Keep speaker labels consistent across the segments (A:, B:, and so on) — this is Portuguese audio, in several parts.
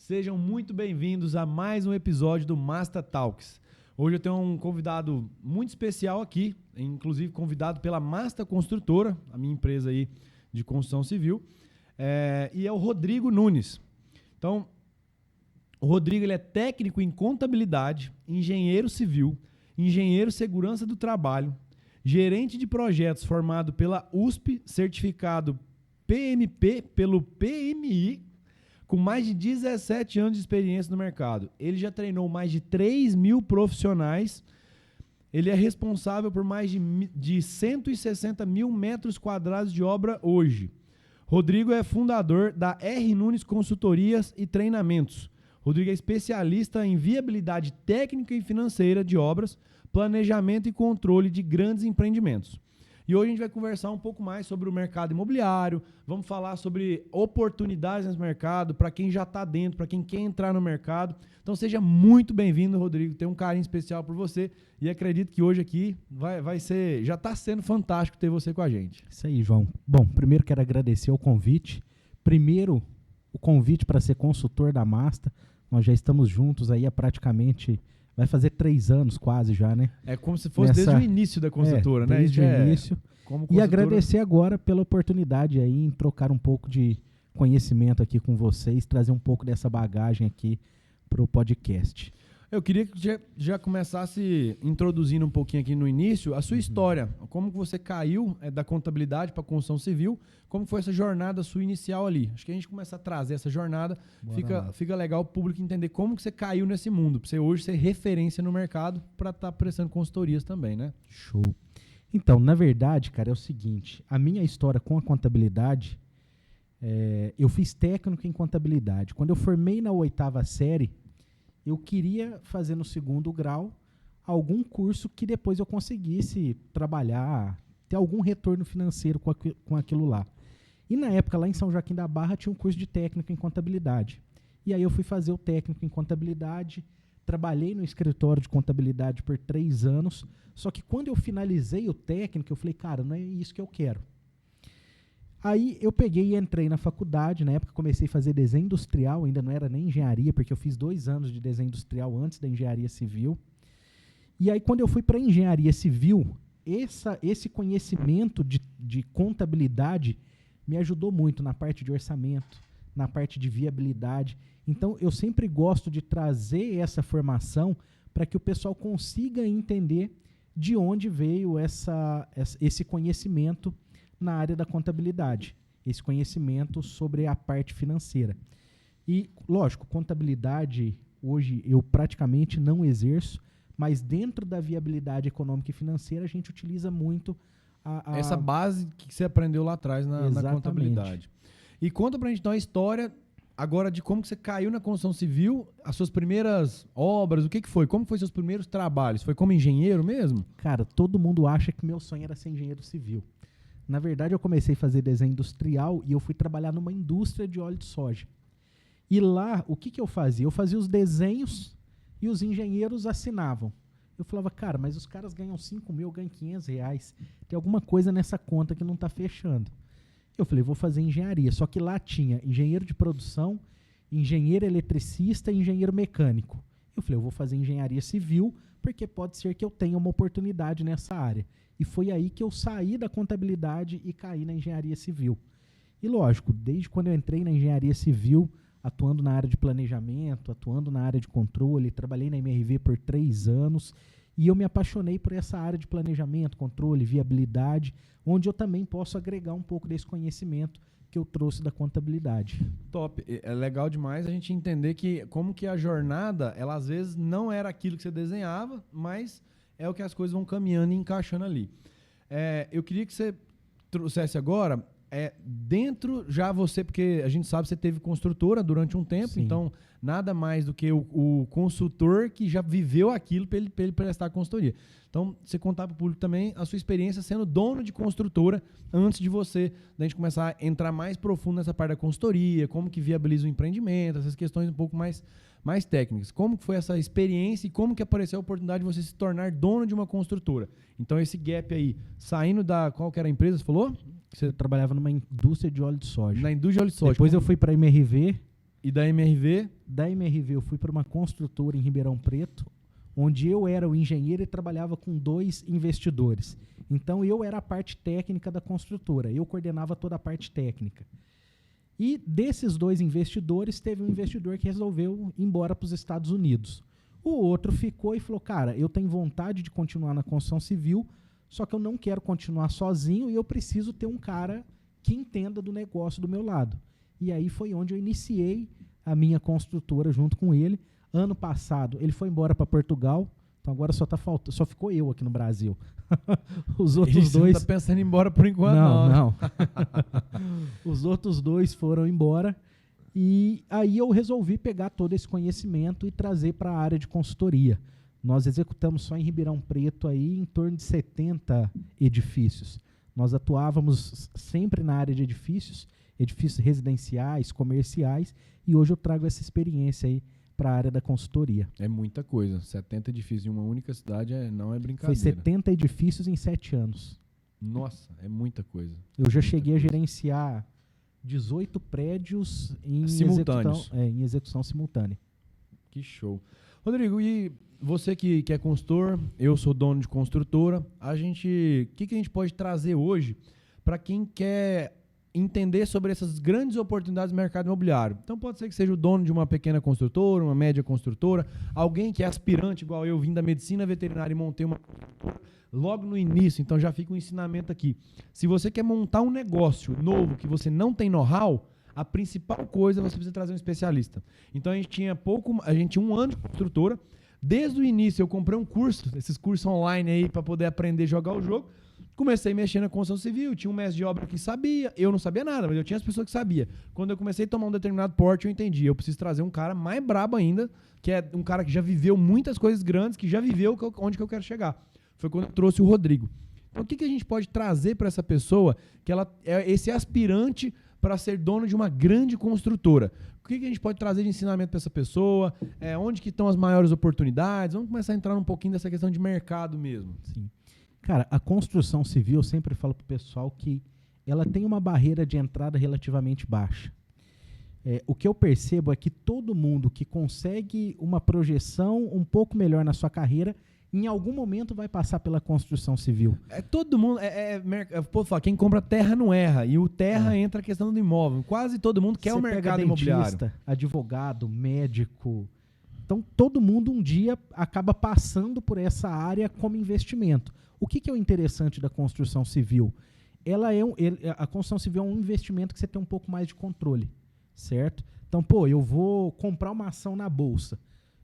A: Sejam muito bem-vindos a mais um episódio do Masta Talks. Hoje eu tenho um convidado muito especial aqui, inclusive convidado pela Masta Construtora, a minha empresa aí de construção civil, e é o Rodrigo Nunes. Então, o Rodrigo ele é técnico em contabilidade, engenheiro civil, engenheiro segurança do trabalho, gerente de projetos formado pela USP, certificado PMP pelo PMI, com mais de 17 anos de experiência no mercado. Ele já treinou mais de 3 mil profissionais. Ele é responsável por mais de 160 mil metros quadrados de obra hoje. Rodrigo é fundador da R. Nunes Consultorias e Treinamentos. Rodrigo é especialista em viabilidade técnica e financeira de obras, planejamento e controle de grandes empreendimentos. E hoje a gente vai conversar um pouco mais sobre o mercado imobiliário, vamos falar sobre oportunidades nesse mercado, para quem já está dentro, para quem quer entrar no mercado. Então seja muito bem-vindo, Rodrigo, tenho um carinho especial por você e acredito que hoje aqui vai ser, já está sendo fantástico ter você com a gente.
B: Isso aí, João. Bom, primeiro quero agradecer o convite. Primeiro, o convite para ser consultor da Masta. Nós já estamos juntos aí há praticamente... Vai fazer 3 anos quase já, né?
A: É como se fosse desde o início da construtora, né?
B: Desde o início. E agradecer agora pela oportunidade aí em trocar um pouco de conhecimento aqui com vocês, trazer um pouco dessa bagagem aqui para o podcast.
A: Eu queria que já começasse introduzindo um pouquinho aqui no início a sua história. Como que você caiu da contabilidade para a construção civil, como foi essa jornada sua inicial ali. Acho que a gente começa a trazer essa jornada, fica legal o público entender como que você caiu nesse mundo, para você hoje ser referência no mercado para estar prestando consultorias também, né?
B: Show. Então, na verdade, cara, é o seguinte, a minha história com a contabilidade, eu fiz técnico em contabilidade. Quando eu formei na 8ª série, eu queria fazer no 2º grau algum curso que depois eu conseguisse trabalhar, ter algum retorno financeiro com aquilo lá. E na época, lá em São Joaquim da Barra, tinha um curso de técnico em contabilidade. E aí eu fui fazer o técnico em contabilidade, trabalhei no escritório de contabilidade por 3 anos, só que quando eu finalizei o técnico, eu falei, cara, não é isso que eu quero. Aí eu peguei e entrei na faculdade, na época comecei a fazer desenho industrial, ainda não era nem engenharia, porque eu fiz 2 anos de desenho industrial antes da engenharia civil. E aí quando eu fui para a engenharia civil, esse conhecimento de contabilidade me ajudou muito na parte de orçamento, na parte de viabilidade. Então eu sempre gosto de trazer essa formação para que o pessoal consiga entender de onde veio esse conhecimento na área da contabilidade, esse conhecimento sobre a parte financeira. E, lógico, contabilidade hoje eu praticamente não exerço, mas dentro da viabilidade econômica e financeira a gente utiliza muito
A: essa base que você aprendeu lá atrás na contabilidade. E conta pra gente então a história agora de como que você caiu na construção civil, as suas primeiras obras, o que foi? Como foi seus primeiros trabalhos? Foi como engenheiro mesmo?
B: Cara, todo mundo acha que meu sonho era ser engenheiro civil. Na verdade, eu comecei a fazer desenho industrial e eu fui trabalhar numa indústria de óleo de soja. E lá, o que eu fazia? Eu fazia os desenhos e os engenheiros assinavam. Eu falava, cara, mas os caras ganham 5 mil, eu ganho R$500. Tem alguma coisa nessa conta que não está fechando. Eu falei, vou fazer engenharia. Só que lá tinha engenheiro de produção, engenheiro eletricista e engenheiro mecânico. Eu falei, eu vou fazer engenharia civil, porque pode ser que eu tenha uma oportunidade nessa área. E foi aí que eu saí da contabilidade e caí na engenharia civil. E lógico, desde quando eu entrei na engenharia civil, atuando na área de planejamento, atuando na área de controle, trabalhei na MRV por 3 anos e eu me apaixonei por essa área de planejamento, controle, viabilidade, onde eu também posso agregar um pouco desse conhecimento que eu trouxe da contabilidade.
A: Top. É legal demais a gente entender que como que a jornada, ela às vezes não era aquilo que você desenhava, mas é o que as coisas vão caminhando e encaixando ali. Eu queria que você trouxesse agora, dentro já você, porque a gente sabe que você teve construtora durante um tempo, sim. Então nada mais do que o consultor que já viveu aquilo para ele prestar a consultoria. Então, você contar para o público também a sua experiência sendo dono de construtora antes de da gente começar a entrar mais profundo nessa parte da consultoria, como que viabiliza o empreendimento, essas questões um pouco mais técnicas. Como que foi essa experiência e como que apareceu a oportunidade de você se tornar dono de uma construtora? Então, esse gap aí, saindo qual que era a empresa, você falou?
B: Você trabalhava numa indústria de óleo de soja.
A: Na indústria de óleo de soja.
B: Depois eu fui para a MRV,
A: E da MRV?
B: Da MRV eu fui para uma construtora em Ribeirão Preto, onde eu era o engenheiro e trabalhava com 2 investidores. Então eu era a parte técnica da construtora, eu coordenava toda a parte técnica. E desses 2 investidores, teve um investidor que resolveu ir embora para os Estados Unidos. O outro ficou e falou, cara, eu tenho vontade de continuar na construção civil, só que eu não quero continuar sozinho e eu preciso ter um cara que entenda do negócio do meu lado. E aí foi onde eu iniciei a minha construtora junto com ele. Ano passado, ele foi embora para Portugal, então agora só ficou eu aqui no Brasil. Os outros 2...
A: Você não tá pensando em ir embora por enquanto,
B: não. Os outros 2 foram embora. E aí eu resolvi pegar todo esse conhecimento e trazer para a área de consultoria. Nós executamos só em Ribeirão Preto aí em torno de 70 edifícios. Nós atuávamos sempre na área de edifícios residenciais, comerciais, e hoje eu trago essa experiência aí para a área da consultoria.
A: É muita coisa. 70 edifícios em uma única cidade não é brincadeira.
B: Foi 70 edifícios em 7 anos.
A: Nossa, é muita coisa.
B: Eu já cheguei a gerenciar 18 prédios em execução simultânea.
A: Que show. Rodrigo, e você que é consultor, eu sou dono de construtora, o que a gente pode trazer hoje para quem quer entender sobre essas grandes oportunidades do mercado imobiliário? Então pode ser que seja o dono de uma pequena construtora, uma média construtora, alguém que é aspirante, igual eu, vim da medicina veterinária e montei uma construtora logo no início, então já fica um ensinamento aqui. Se você quer montar um negócio novo que você não tem know-how, a principal coisa você precisa trazer um especialista. Então a gente tinha 1 ano de construtora. Desde o início eu comprei um curso, esses cursos online aí para poder aprender a jogar o jogo. Comecei mexendo na construção civil, tinha um mestre de obra que sabia, eu não sabia nada, mas eu tinha as pessoas que sabiam. Quando eu comecei a tomar um determinado porte, eu entendi, eu preciso trazer um cara mais brabo ainda, que é um cara que já viveu muitas coisas grandes, que já viveu onde que eu quero chegar. Foi quando eu trouxe o Rodrigo. Então o que a gente pode trazer para essa pessoa, que ela é esse aspirante para ser dono de uma grande construtora? O que a gente pode trazer de ensinamento para essa pessoa? Onde que estão as maiores oportunidades? Vamos começar a entrar um pouquinho dessa questão de mercado mesmo.
B: Sim. Cara, a construção civil, eu sempre falo para o pessoal que ela tem uma barreira de entrada relativamente baixa. O que eu percebo é que todo mundo que consegue uma projeção um pouco melhor na sua carreira, em algum momento vai passar pela construção civil.
A: Todo mundo, quem compra terra não erra, e o terra entra a questão do imóvel. Quase todo mundo quer o mercado imobiliário.
B: Advogado, médico. Então, todo mundo um dia acaba passando por essa área como investimento. O que é o interessante da construção civil? A construção civil é um investimento que você tem um pouco mais de controle, certo? Então, eu vou comprar uma ação na bolsa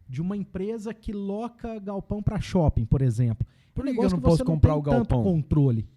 B: de uma empresa que loca galpão para shopping, por exemplo.
A: Por que eu não posso comprar o galpão?
B: Tanto controle.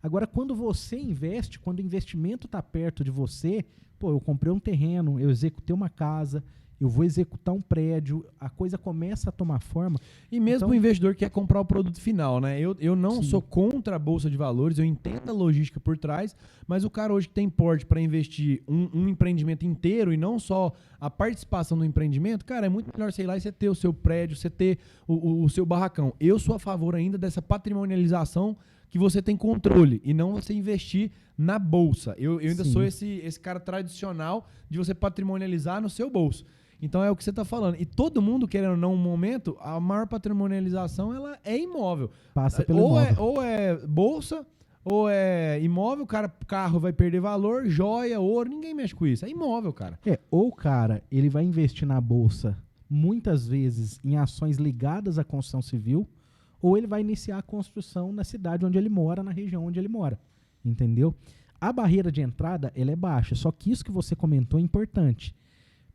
B: Agora, quando você investe, quando o investimento está perto de você, eu comprei um terreno, eu executei uma casa, eu vou executar um prédio, a coisa começa a tomar forma.
A: E mesmo o investidor que quer comprar o produto final, né? Eu não sou contra a Bolsa de Valores, eu entendo a logística por trás, mas o cara hoje que tem porte para investir um empreendimento inteiro e não só a participação do empreendimento, cara, é muito melhor, sei lá, você ter o seu prédio, você ter o seu barracão. Eu sou a favor ainda dessa patrimonialização que você tem controle e não você investir na bolsa. Eu ainda sou esse cara tradicional de você patrimonializar no seu bolso. Então é o que você está falando. E todo mundo, querendo ou não, um momento, a maior patrimonialização ela é imóvel.
B: Passa pelo imóvel.
A: Ou é bolsa, ou é imóvel, carro vai perder valor, joia, ouro, ninguém mexe com isso. É imóvel, cara.
B: Ou o cara, ele vai investir na bolsa, muitas vezes em ações ligadas à construção civil, ou ele vai iniciar a construção na cidade onde ele mora, na região onde ele mora. Entendeu? A barreira de entrada, ela é baixa, só que isso que você comentou é importante.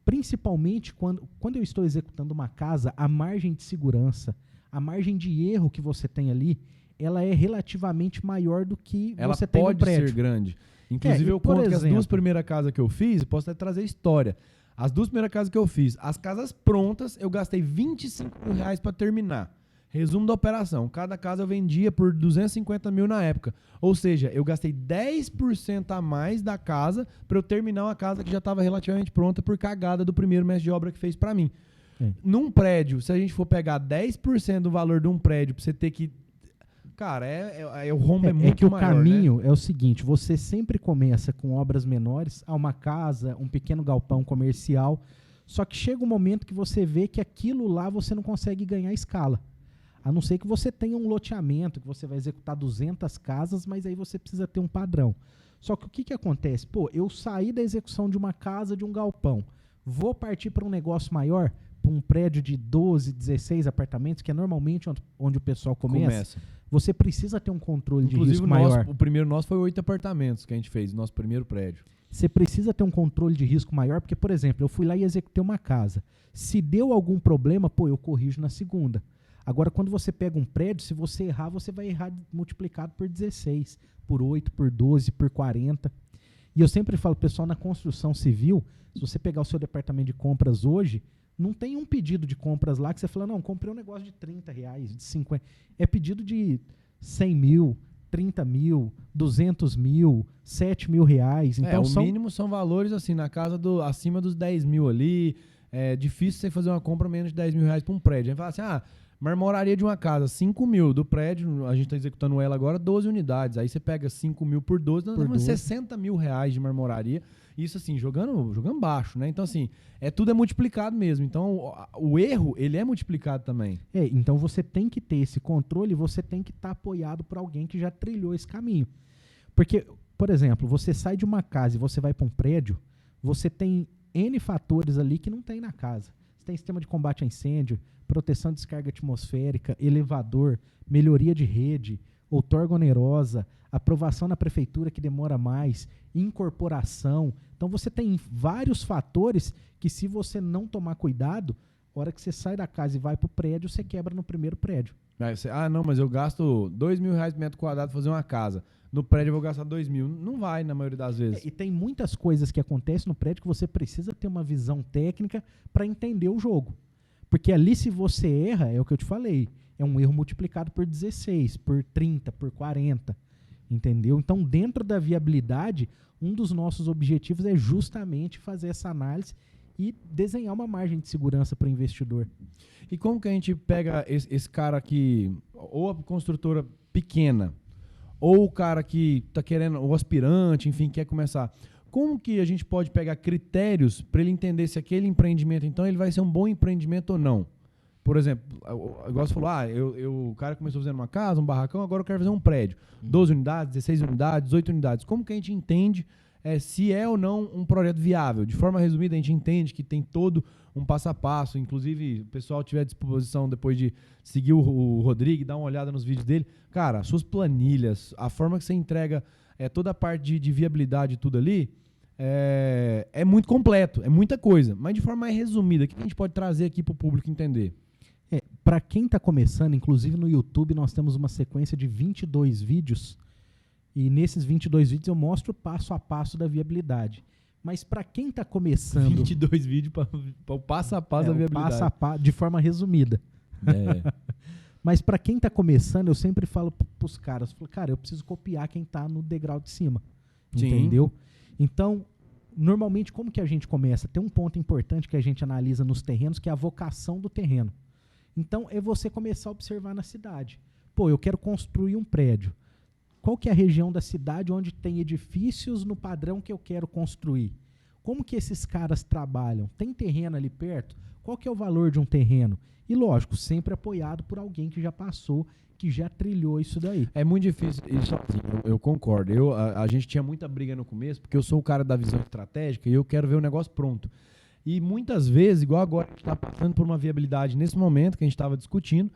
B: Principalmente quando eu estou executando uma casa, a margem de segurança, a margem de erro que você tem ali, ela é relativamente maior do que você tem no prédio.
A: Ela pode ser grande. Inclusive, eu conto que as 2 primeiras casas que eu fiz, posso até trazer história. As 2 primeiras casas que eu fiz, as casas prontas, eu gastei R$25 mil para terminar. Resumo da operação, cada casa eu vendia por 250 mil na época. Ou seja, eu gastei 10% a mais da casa para eu terminar uma casa que já estava relativamente pronta por cagada do primeiro mestre de obra que fez para mim. Num prédio, se a gente for pegar 10% do valor de um prédio para você ter que cara, o rombo é muito
B: que o
A: maior,
B: caminho
A: né?
B: é o seguinte, você sempre começa com obras menores, uma casa, um pequeno galpão comercial, só que chega um momento que você vê que aquilo lá você não consegue ganhar escala. A não ser que você tenha um loteamento, que você vai executar 200 casas, mas aí você precisa ter um padrão. Só que o que acontece? Pô, eu saí da execução de uma casa, de um galpão, vou partir para um negócio maior, para um prédio de 12, 16 apartamentos, que é normalmente onde o pessoal começa. Você precisa ter um controle de risco maior.
A: O primeiro nosso foi 8 apartamentos que a gente fez, nosso primeiro prédio.
B: Você precisa ter um controle de risco maior, porque, por exemplo, eu fui lá e executei uma casa. Se deu algum problema, pô, eu corrijo na segunda. Agora, quando você pega um prédio, se você errar, você vai errar multiplicado por 16, por 8, por 12, por 40. E eu sempre falo, pessoal, na construção civil, se você pegar o seu departamento de compras hoje, não tem um pedido de compras lá que você fala, não, comprei um negócio de R$30, de 50. É pedido de 100 mil, 30 mil, 200 mil, 7 mil reais. Então,
A: o mínimo são valores assim, na casa acima dos 10 mil ali. É difícil você fazer uma compra menos de 10 mil reais para um prédio. A gente fala assim, marmoraria de uma casa, 5 mil. Do prédio, a gente está executando ela agora, 12 unidades. Aí você pega 5 mil por 12, nós temos 60 mil reais de marmoraria. Isso assim, jogando baixo, né? Então assim, tudo é multiplicado mesmo. Então o erro, ele é multiplicado também.
B: Então você tem que ter esse controle, você tem que estar apoiado por alguém que já trilhou esse caminho. Porque, por exemplo, você sai de uma casa e você vai para um prédio, você tem N fatores ali que não tem na casa. Você tem sistema de combate a incêndio, proteção de descarga atmosférica, elevador, melhoria de rede, outorga onerosa, aprovação na prefeitura que demora mais, incorporação. Então você tem vários fatores que, se você não tomar cuidado, a hora que você sai da casa e vai para o prédio, você quebra no primeiro prédio.
A: Não, mas eu gasto 2 mil reais por metro quadrado para fazer uma casa. No prédio eu vou gastar 2 mil. Não vai, na maioria das vezes.
B: E tem muitas coisas que acontecem no prédio que você precisa ter uma visão técnica para entender o jogo. Porque ali, se você erra, é o que eu te falei, é um erro multiplicado por 16, por 30, por 40, entendeu? Então, dentro da viabilidade, um dos nossos objetivos é justamente fazer essa análise e desenhar uma margem de segurança para o investidor.
A: E como que a gente pega esse cara que, ou a construtora pequena, ou o cara que está querendo, o aspirante, enfim, quer começar... Como que a gente pode pegar critérios para ele entender se aquele empreendimento, então, ele vai ser um bom empreendimento ou não? Por exemplo, igual você falou, o cara começou fazendo uma casa, um barracão, agora eu quero fazer um prédio. 12 unidades, 16 unidades, 18 unidades. Como que a gente entende se é ou não um projeto viável? De forma resumida, a gente entende que tem todo um passo a passo. Inclusive, o pessoal tiver à disposição depois de seguir o Rodrigo, dar uma olhada nos vídeos dele. Cara, suas planilhas, a forma que você entrega toda a parte de viabilidade e tudo ali, é muito completo, é muita coisa. Mas de forma mais resumida, o que a gente pode trazer aqui para o público entender?
B: Para quem está começando, inclusive no YouTube, nós temos uma sequência de 22 vídeos. E nesses 22 vídeos eu mostro o passo a passo da viabilidade. Mas para quem está começando...
A: 22 vídeos para o passo a passo da viabilidade.
B: Passo a passo, de forma resumida. Mas para quem está começando, eu sempre falo para os caras, cara, eu preciso copiar quem está no degrau de cima.
A: Sim.
B: Entendeu? Então, normalmente, como que a gente começa? Tem um ponto importante que a gente analisa nos terrenos, que é a vocação do terreno. Então, é você começar a observar na cidade. Pô, eu quero construir um prédio. Qual que é a região da cidade onde tem edifícios no padrão que eu quero construir? Como que esses caras trabalham? Tem terreno ali perto? Qual que é o valor de um terreno? E, lógico, sempre apoiado por alguém que já passou, que já trilhou isso daí.
A: É muito difícil ir sozinho, eu concordo. A gente tinha muita briga no começo, porque eu sou o cara da visão estratégica e eu quero ver o negócio pronto. E muitas vezes, igual agora, a gente está passando por uma viabilidade nesse momento que a gente estava discutindo,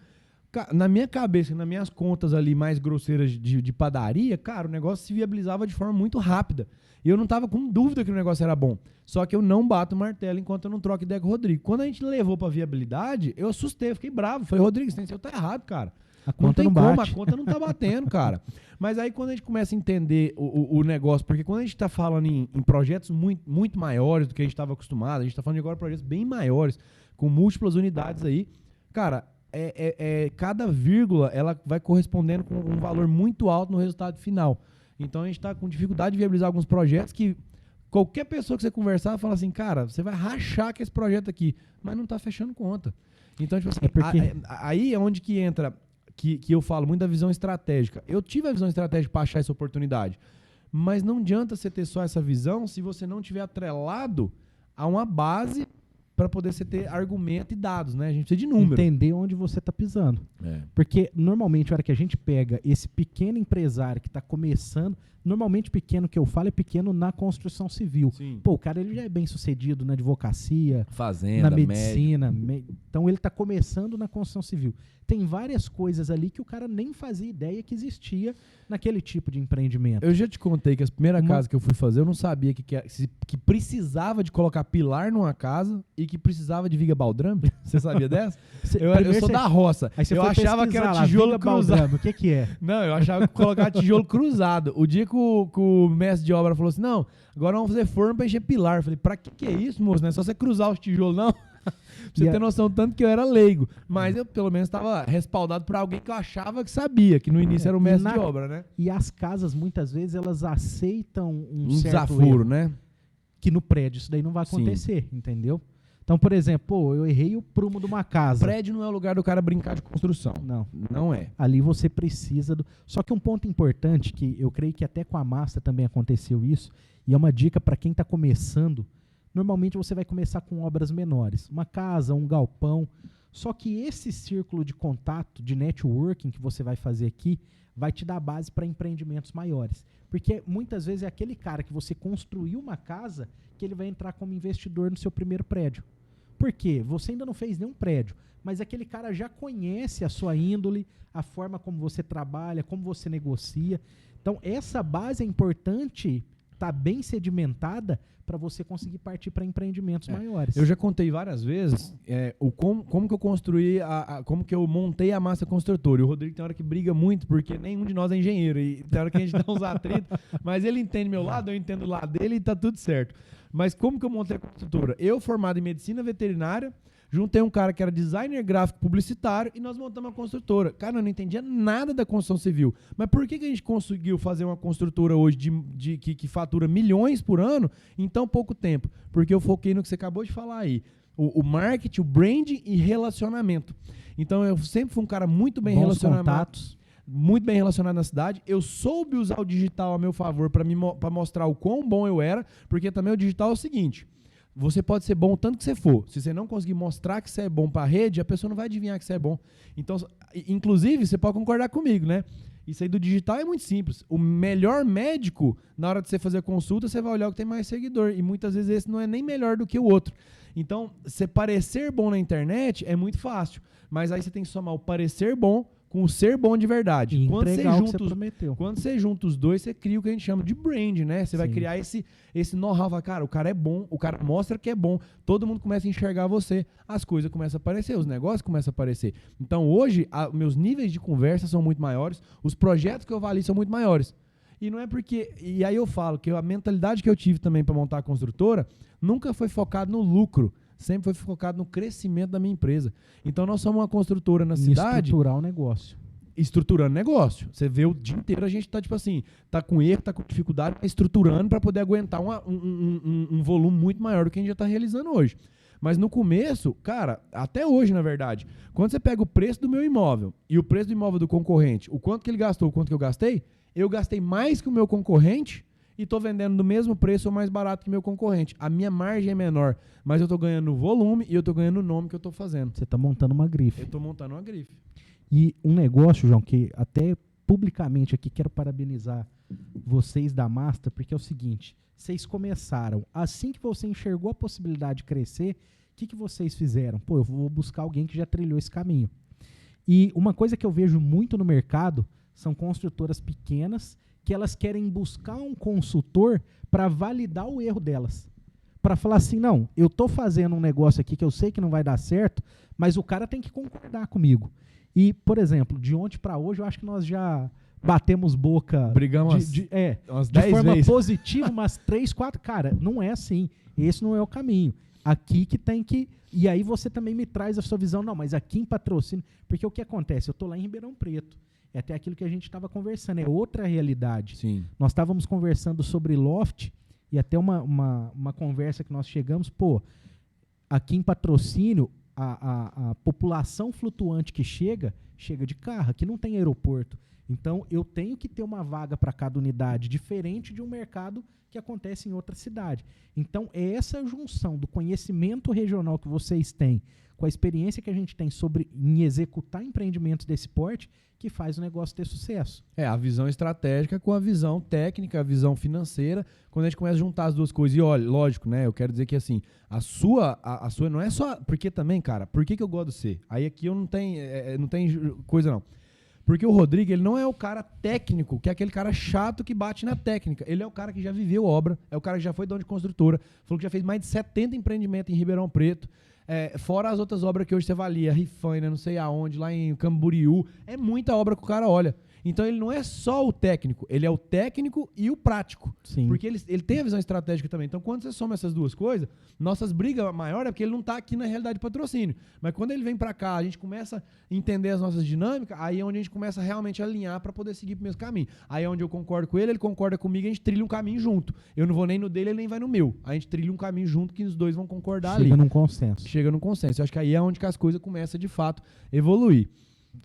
A: na minha cabeça, nas minhas contas ali mais grosseiras de padaria, cara, o negócio se viabilizava de forma muito rápida. E eu não estava com dúvida que o negócio era bom. Só que eu não bato o martelo enquanto eu não troco ideia com o Rodrigo. Quando a gente levou para viabilidade, eu assustei, eu fiquei bravo. Falei, Rodrigo, você tá errado, cara.
B: A conta não bate.
A: A conta não tá batendo, cara. Mas aí quando a gente começa a entender o negócio, porque quando a gente tá falando em projetos muito, muito maiores do que a gente estava acostumado, a gente tá falando agora de projetos bem maiores, com múltiplas unidades aí, cara, cada vírgula ela vai correspondendo com um valor muito alto no resultado final. Então a gente está com dificuldade de viabilizar alguns projetos que qualquer pessoa que você conversar fala assim, cara, você vai rachar com esse projeto aqui, mas não está fechando conta. Então, tipo assim, aí é onde que entra que eu falo muito da visão estratégica. Eu tive a visão estratégica para achar essa oportunidade. Mas não adianta você ter só essa visão se você não tiver atrelado a uma base para poder você ter argumento e dados, né? A gente precisa de número.
B: Entender onde você está pisando. Porque, normalmente, a hora que a gente pega esse pequeno empresário que está começando, normalmente pequeno que eu falo é pequeno na construção civil.
A: Sim.
B: Pô, o cara ele já é bem sucedido na advocacia,
A: fazenda,
B: na medicina. Então, ele está começando na construção civil. Tem várias coisas ali que o cara nem fazia ideia que existia naquele tipo de empreendimento.
A: Eu já te contei que a primeira casa que eu fui fazer, eu não sabia que precisava de colocar pilar numa casa e que precisava de viga baldrame. Você sabia dessa? Eu sou da roça. Eu achava que era tijolo cruzado.
B: O que é?
A: Não, eu achava que colocar tijolo cruzado. O dia que o mestre de obra falou assim, não, agora vamos fazer forno pra encher pilar. Eu falei, pra que é isso, moço? Não é só você cruzar os tijolos, não? Pra você ter noção tanto que eu era leigo. Mas eu, pelo menos, estava respaldado por alguém que eu achava que sabia, que no início era o mestre de obra, né?
B: E as casas, muitas vezes, elas aceitam um certo
A: desaforo,
B: erro,
A: né?
B: Que no prédio isso daí não vai acontecer, entendeu? Então, por exemplo, eu errei o prumo de uma casa.
A: Prédio não é o lugar do cara brincar de construção.
B: Não.
A: Não é.
B: Ali você precisa do... Só que um ponto importante, que eu creio que até com a Masta também aconteceu isso, e é uma dica para quem está começando, normalmente você vai começar com obras menores. Uma casa, um galpão. Só que esse círculo de contato, de networking que você vai fazer aqui, vai te dar base para empreendimentos maiores. Porque muitas vezes é aquele cara que você construiu uma casa que ele vai entrar como investidor no seu primeiro prédio. Por quê? Você ainda não fez nenhum prédio, mas aquele cara já conhece a sua índole, a forma como você trabalha, como você negocia. Então, essa base é importante, tá bem sedimentada, para você conseguir partir para empreendimentos maiores.
A: Eu já contei várias vezes como que eu construí, como que eu montei a massa construtora. E o Rodrigo tem hora que briga muito, porque nenhum de nós é engenheiro. E tem hora que a gente dá uns atritos, mas ele entende meu lado, eu entendo o lado dele e tá tudo certo. Mas como que eu montei a construtora? Eu, formado em medicina veterinária, juntei um cara que era designer gráfico publicitário e nós montamos uma construtora. Cara, eu não entendia nada da construção civil. Mas por que a gente conseguiu fazer uma construtora hoje que fatura milhões por ano em tão pouco tempo? Porque eu foquei no que você acabou de falar aí. O marketing, o branding e relacionamento. Então eu sempre fui um cara muito bem relacionado.
B: Contatos.
A: Muito bem relacionado na cidade. Eu soube usar o digital a meu favor para mostrar o quão bom eu era, porque também o digital é o seguinte: você pode ser bom o tanto que você for. Se você não conseguir mostrar que você é bom para a rede, a pessoa não vai adivinhar que você é bom. Então, inclusive, você pode concordar comigo, né? Isso aí do digital é muito simples. O melhor médico, na hora de você fazer a consulta, você vai olhar o que tem mais seguidor. E muitas vezes esse não é nem melhor do que o outro. Então, você parecer bom na internet é muito fácil. Mas aí você tem que somar o parecer bom com o ser bom de verdade.
B: E entregar o que você prometeu.
A: Quando você junta os dois, você cria o que a gente chama de brand, né? Você vai criar esse know-how. Cara, o cara é bom, o cara mostra que é bom, todo mundo começa a enxergar você, as coisas começam a aparecer, os negócios começam a aparecer. Então, hoje, meus níveis de conversa são muito maiores, os projetos que eu avalio são muito maiores. E não é porque... E aí eu falo que a mentalidade que eu tive também para montar a construtora nunca foi focado no lucro, sempre foi focado no crescimento da minha empresa. Então, nós somos uma construtora na cidade...
B: Estruturar o negócio.
A: Estruturando negócio. Você vê o dia inteiro a gente tá, tipo assim, tá com erro, tá com dificuldade, tá estruturando para poder aguentar um volume muito maior do que a gente já tá realizando hoje. Mas no começo, cara, até hoje, na verdade, quando você pega o preço do meu imóvel e o preço do imóvel do concorrente, o quanto que ele gastou, o quanto que eu gastei mais que o meu concorrente e tô vendendo do mesmo preço ou mais barato que o meu concorrente. A minha margem é menor, mas eu tô ganhando no volume e eu tô ganhando no nome que eu tô fazendo.
B: Você tá montando uma grife.
A: Eu tô montando uma grife.
B: E um negócio, João, que até publicamente aqui quero parabenizar vocês da Masta, porque é o seguinte, vocês começaram, assim que você enxergou a possibilidade de crescer, o que vocês fizeram? Pô, eu vou buscar alguém que já trilhou esse caminho. E uma coisa que eu vejo muito no mercado são construtoras pequenas que elas querem buscar um consultor para validar o erro delas. Para falar assim, não, eu estou fazendo um negócio aqui que eu sei que não vai dar certo, mas o cara tem que concordar comigo. E, por exemplo, de ontem para hoje, eu acho que nós já batemos boca.
A: Brigamos umas 10
B: forma
A: vezes.
B: positiva, umas 3, 4. Cara, não é assim. Esse não é o caminho. Aqui que tem que... E aí você também me traz a sua visão. Não, mas aqui em Patrocínio... Porque o que acontece? Eu estou lá em Ribeirão Preto. É até aquilo que a gente estava conversando. É outra realidade.
A: Sim.
B: Nós estávamos conversando sobre loft e até uma conversa que nós chegamos. Pô, aqui em Patrocínio... a população flutuante que chega de carro. Aqui não tem aeroporto. Então, eu tenho que ter uma vaga para cada unidade, diferente de um mercado que acontece em outra cidade. Então, é essa junção do conhecimento regional que vocês têm com a experiência que a gente tem em executar empreendimentos desse porte que faz o negócio ter sucesso.
A: A visão estratégica com a visão técnica, a visão financeira, quando a gente começa a juntar as duas coisas. E olha, lógico, né? Eu quero dizer que assim, a sua não é só... Porque também, cara, por que eu gosto de você? Aí aqui eu não tem coisa não. Porque o Rodrigo, ele não é o cara técnico, que é aquele cara chato que bate na técnica. Ele é o cara que já viveu obra, é o cara que já foi dono de construtora, falou que já fez mais de 70 empreendimentos em Ribeirão Preto, fora as outras obras que hoje você avalia, Rifaina, não sei aonde, lá em Camboriú. É muita obra que o cara olha. Então ele não é só o técnico, ele é o técnico e o prático.
B: Sim.
A: Porque ele tem a visão estratégica também. Então quando você soma essas duas coisas, nossas brigas maiores é porque ele não está aqui na realidade de patrocínio. Mas quando ele vem para cá, a gente começa a entender as nossas dinâmicas, aí é onde a gente começa a realmente alinhar para poder seguir pro mesmo caminho. Aí é onde eu concordo com ele concorda comigo, a gente trilha um caminho junto. Eu não vou nem no dele, ele nem vai no meu. A gente trilha um caminho junto que os dois vão concordar ali.
B: Chega num consenso.
A: Eu acho que aí é onde que as coisas começam de fato a evoluir.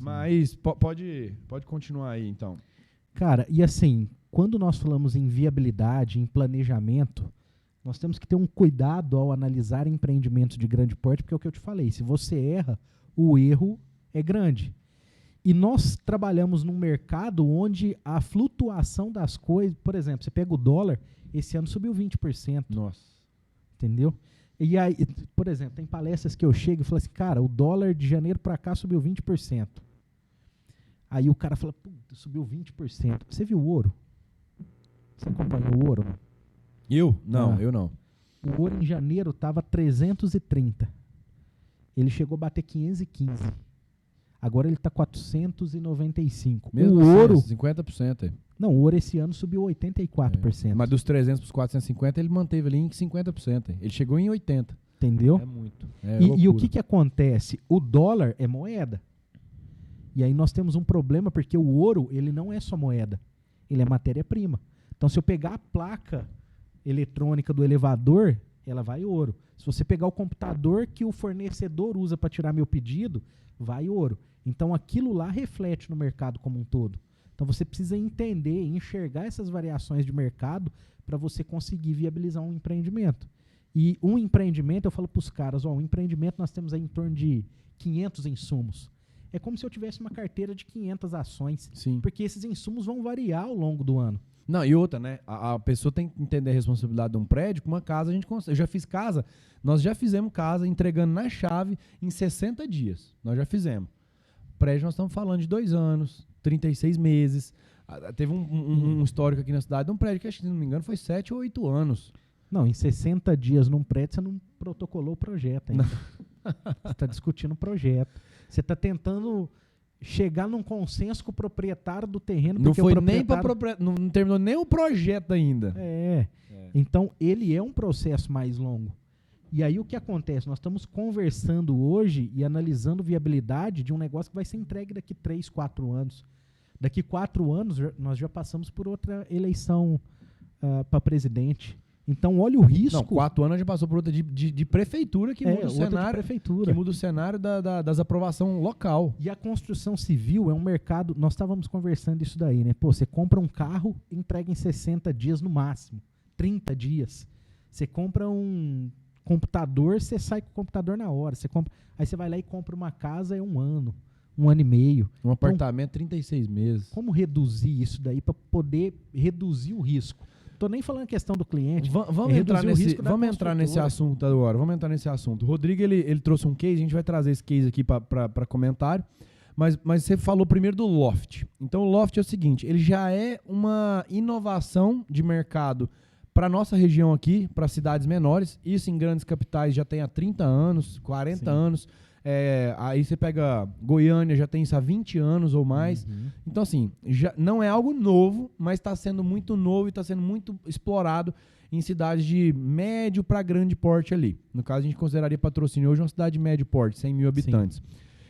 A: Mas pode continuar aí, então.
B: Cara, e assim, quando nós falamos em viabilidade, em planejamento, nós temos que ter um cuidado ao analisar empreendimentos de grande porte, porque é o que eu te falei, se você erra, o erro é grande. E nós trabalhamos num mercado onde a flutuação das coisas, por exemplo, você pega o dólar, esse ano subiu 20%.
A: Nossa.
B: Entendeu? E aí, por exemplo, tem palestras que eu chego e falo assim, cara, o dólar de janeiro para cá subiu 20%. Aí o cara fala, puta, subiu 20%. Você viu o ouro? Você acompanhou o ouro? Não?
A: Eu? Não, eu não.
B: O ouro em janeiro estava 330. Ele chegou a bater 515. Agora ele está 495.
A: Mesmo
B: o
A: assim,
B: ouro...
A: 50% aí.
B: Não, o ouro esse ano subiu 84%.
A: Mas dos 300 para os 450, ele manteve ali em 50%. Ele chegou em 80%.
B: Entendeu?
A: É muito.
B: E o que acontece? O dólar é moeda. E aí nós temos um problema porque o ouro, ele não é só moeda. Ele é matéria-prima. Então, se eu pegar a placa eletrônica do elevador, ela vai ouro. Se você pegar o computador que o fornecedor usa para tirar meu pedido, vai ouro. Então, aquilo lá reflete no mercado como um todo. Então, você precisa entender e enxergar essas variações de mercado para você conseguir viabilizar um empreendimento. E um empreendimento, eu falo para os caras, um empreendimento nós temos aí em torno de 500 insumos. É como se eu tivesse uma carteira de 500 ações.
A: Sim.
B: Porque esses insumos vão variar ao longo do ano.
A: Não, e outra, né? A pessoa tem que entender a responsabilidade de um prédio. Com uma casa, a gente consegue. Eu já fiz casa, nós já fizemos casa entregando na chave em 60 dias. Nós já fizemos. Prédio, nós estamos falando de 2 anos, 36 meses. Teve um histórico aqui na cidade de um prédio que, acho que, se não me engano, foi 7 ou 8 anos.
B: Não, em 60 dias num prédio, você não protocolou o projeto ainda. Você está discutindo o projeto. Você está tentando chegar num consenso com o proprietário do terreno.
A: Não foi nem
B: não
A: terminou nem o projeto ainda.
B: Então, ele é um processo mais longo. E aí o que acontece? Nós estamos conversando hoje e analisando viabilidade de um negócio que vai ser entregue daqui 3, 4 anos. Daqui 4 anos, nós já passamos por outra eleição para presidente. Então, olha o risco.
A: Não, 4 anos já passou por outra de prefeitura que muda o cenário. Que muda o cenário das aprovações local.
B: E a construção civil é um mercado. Nós estávamos conversando isso daí, né? Pô, você compra um carro, entrega em 60 dias no máximo, 30 dias. Você compra um computador, você sai com o computador na hora. Aí você vai lá e compra uma casa, é 1 ano, 1 ano e meio.
A: Um apartamento, 36 meses.
B: Como reduzir isso daí para poder reduzir o risco? Tô nem falando a questão do cliente.
A: Vamos entrar nesse assunto agora. Vamos entrar nesse assunto. O Rodrigo, ele trouxe um case, a gente vai trazer esse case aqui para comentário. Mas você falou primeiro do Loft. Então, o Loft é o seguinte, ele já é uma inovação de mercado para nossa região aqui, para cidades menores. Isso em grandes capitais já tem há 30 anos, 40 Sim. anos. Aí você pega Goiânia, já tem isso há 20 anos ou mais. Uhum. Então, assim, já não é algo novo, mas está sendo muito novo e está sendo muito explorado em cidades de médio para grande porte ali. No caso, a gente consideraria Patrocínio hoje uma cidade de médio porte, 100 mil habitantes. Sim.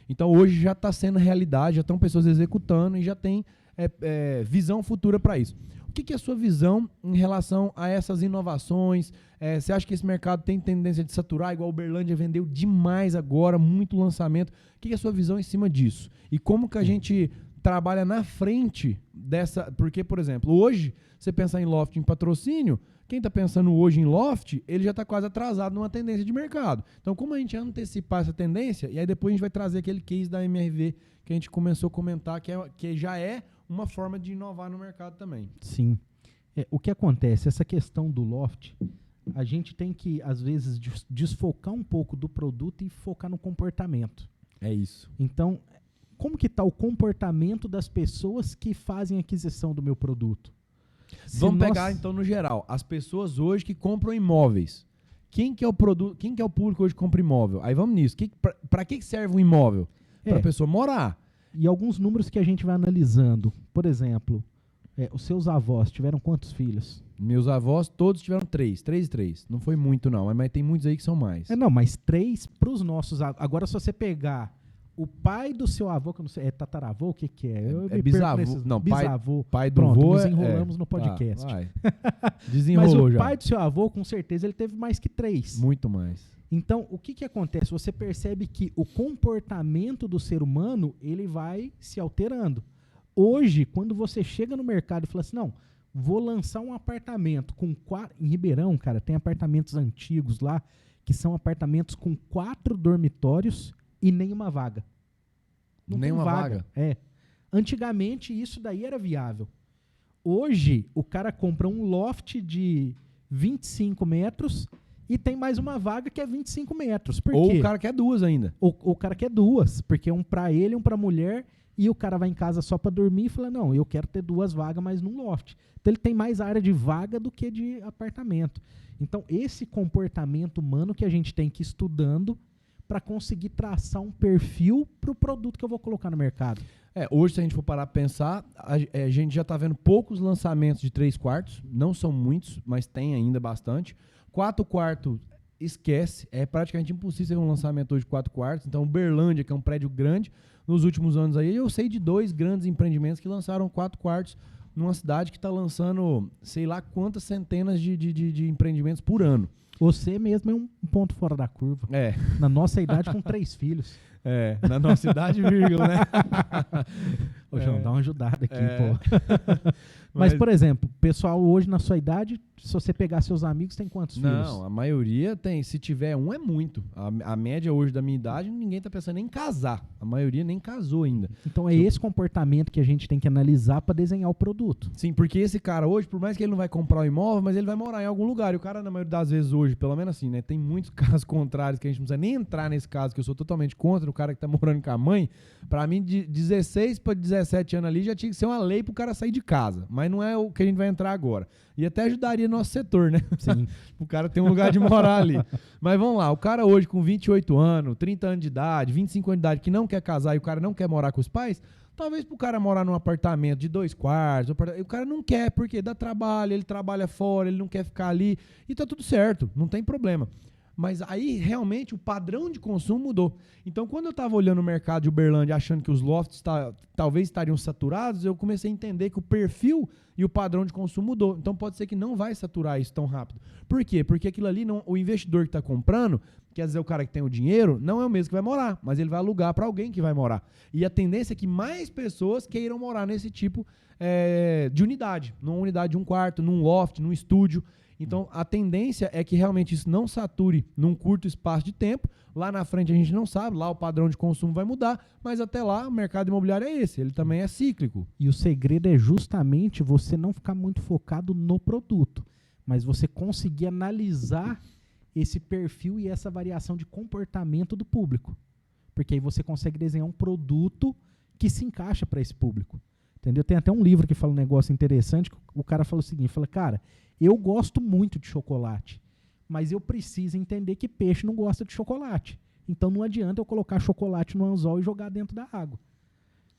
A: Então, hoje já está sendo realidade, já estão pessoas executando e já tem visão futura para isso. O que é a sua visão em relação a essas inovações? Você acha que esse mercado tem tendência de saturar, igual o Uberlândia vendeu demais agora, muito lançamento? O que é a sua visão em cima disso? E como que a gente trabalha na frente dessa... Porque, por exemplo, hoje, você pensar em loft em patrocínio, quem está pensando hoje em loft, ele já está quase atrasado numa tendência de mercado. Então, como a gente antecipar essa tendência, e aí depois a gente vai trazer aquele case da MRV que a gente começou a comentar, que já é uma forma de inovar no mercado também.
B: Sim. O que acontece? Essa questão do loft, a gente tem que, às vezes, desfocar um pouco do produto e focar no comportamento.
A: É isso.
B: Então, como que está o comportamento das pessoas que fazem aquisição do meu produto?
A: Vamos pegar, então, no geral, as pessoas hoje que compram imóveis. Quem que é o público hoje que compra imóvel? Aí vamos nisso. Para que serve um imóvel? Para a pessoa morar.
B: E alguns números que a gente vai analisando. Por exemplo, os seus avós tiveram quantos filhos?
A: Meus avós todos tiveram 3 e 3. Não foi muito, não. Mas tem muitos aí que são mais.
B: Não, mas 3 para os nossos... Agora, se você pegar o pai do seu avô, que eu não sei, é tataravô, o que é?
A: É bisavô. Não,
B: bisavô.
A: Pai do avô.
B: Nos enrolamos no podcast.
A: Desenrolou.
B: Mas o
A: já.
B: pai do seu avô, com certeza, ele teve mais que 3.
A: Muito mais.
B: Então, o que acontece? Você percebe que o comportamento do ser humano, ele vai se alterando. Hoje, quando você chega no mercado e fala assim, não, vou lançar um apartamento com 4... Em Ribeirão, cara, tem apartamentos antigos lá, que são apartamentos com 4 dormitórios e nenhuma vaga. Não
A: nenhuma vaga?
B: Antigamente, isso daí era viável. Hoje, o cara compra um loft de 25 metros... E tem mais uma vaga que é 25 metros. Por
A: Ou
B: quê?
A: o cara quer 2 ainda.
B: O cara quer 2, porque um pra ele, um pra mulher, e o cara vai em casa só pra dormir e fala, não, eu quero ter 2 vagas, mas num loft. Então ele tem mais área de vaga do que de apartamento. Então esse comportamento humano que a gente tem que ir estudando para conseguir traçar um perfil pro produto que eu vou colocar no mercado.
A: Hoje, se a gente for parar para pensar, a gente já está vendo poucos lançamentos de 3 quartos. Não são muitos, mas tem ainda bastante. 4 quartos, esquece. É praticamente impossível um lançamento hoje de 4 quartos. Então, Uberlândia, que é um prédio grande, nos últimos anos aí, eu sei de 2 grandes empreendimentos que lançaram 4 quartos numa cidade que está lançando, sei lá quantas centenas de empreendimentos por ano.
B: Você mesmo é um ponto fora da curva. Na nossa idade, com 3 filhos.
A: Na nossa idade, vírgula, né?
B: Ô, João, dá uma ajudada aqui, pô. Mas, por exemplo, pessoal hoje na sua idade, se você pegar seus amigos, tem quantos filhos?
A: Não, a maioria tem. Se tiver um, é muito. A média hoje da minha idade, ninguém tá pensando em casar. A maioria nem casou ainda.
B: Então é esse comportamento que a gente tem que analisar para desenhar o produto.
A: Sim, porque esse cara hoje, por mais que ele não vai comprar um imóvel, mas ele vai morar em algum lugar. E o cara, na maioria das vezes hoje, pelo menos assim, né? Tem muitos casos contrários que a gente não precisa nem entrar nesse caso, que eu sou totalmente contra, o cara que tá morando com a mãe. Pra mim, de 16 para 17 anos ali, já tinha que ser uma lei pro cara sair de casa. Mas não é o que a gente vai entrar agora. E até ajudaria nosso setor, né?
B: Sim.
A: O cara tem um lugar de morar ali. Mas vamos lá, o cara hoje com 28 anos, 30 anos de idade, 25 anos de idade, que não quer casar e o cara não quer morar com os pais, talvez pro cara morar num apartamento de 2 quartos, o cara não quer, porque dá trabalho, ele trabalha fora, ele não quer ficar ali, e tá tudo certo, não tem problema. Mas aí, realmente, o padrão de consumo mudou. Então, quando eu estava olhando o mercado de Uberlândia, achando que os lofts talvez estariam saturados, eu comecei a entender que o perfil e o padrão de consumo mudou. Então, pode ser que não vai saturar isso tão rápido. Por quê? Porque aquilo ali, o investidor que está comprando, quer dizer, o cara que tem o dinheiro, não é o mesmo que vai morar, mas ele vai alugar para alguém que vai morar. E a tendência é que mais pessoas queiram morar nesse tipo de unidade. Numa unidade de 1 quarto, num loft, num estúdio. Então, a tendência é que realmente isso não sature num curto espaço de tempo. Lá na frente a gente não sabe, lá o padrão de consumo vai mudar, mas até lá o mercado imobiliário é esse, ele também é cíclico.
B: E o segredo é justamente você não ficar muito focado no produto, mas você conseguir analisar esse perfil e essa variação de comportamento do público. Porque aí você consegue desenhar um produto que se encaixa para esse público. Entendeu? Tem até um livro que fala um negócio interessante, que o cara fala o seguinte, fala, cara, eu gosto muito de chocolate, mas eu preciso entender que peixe não gosta de chocolate. Então não adianta eu colocar chocolate no anzol e jogar dentro da água.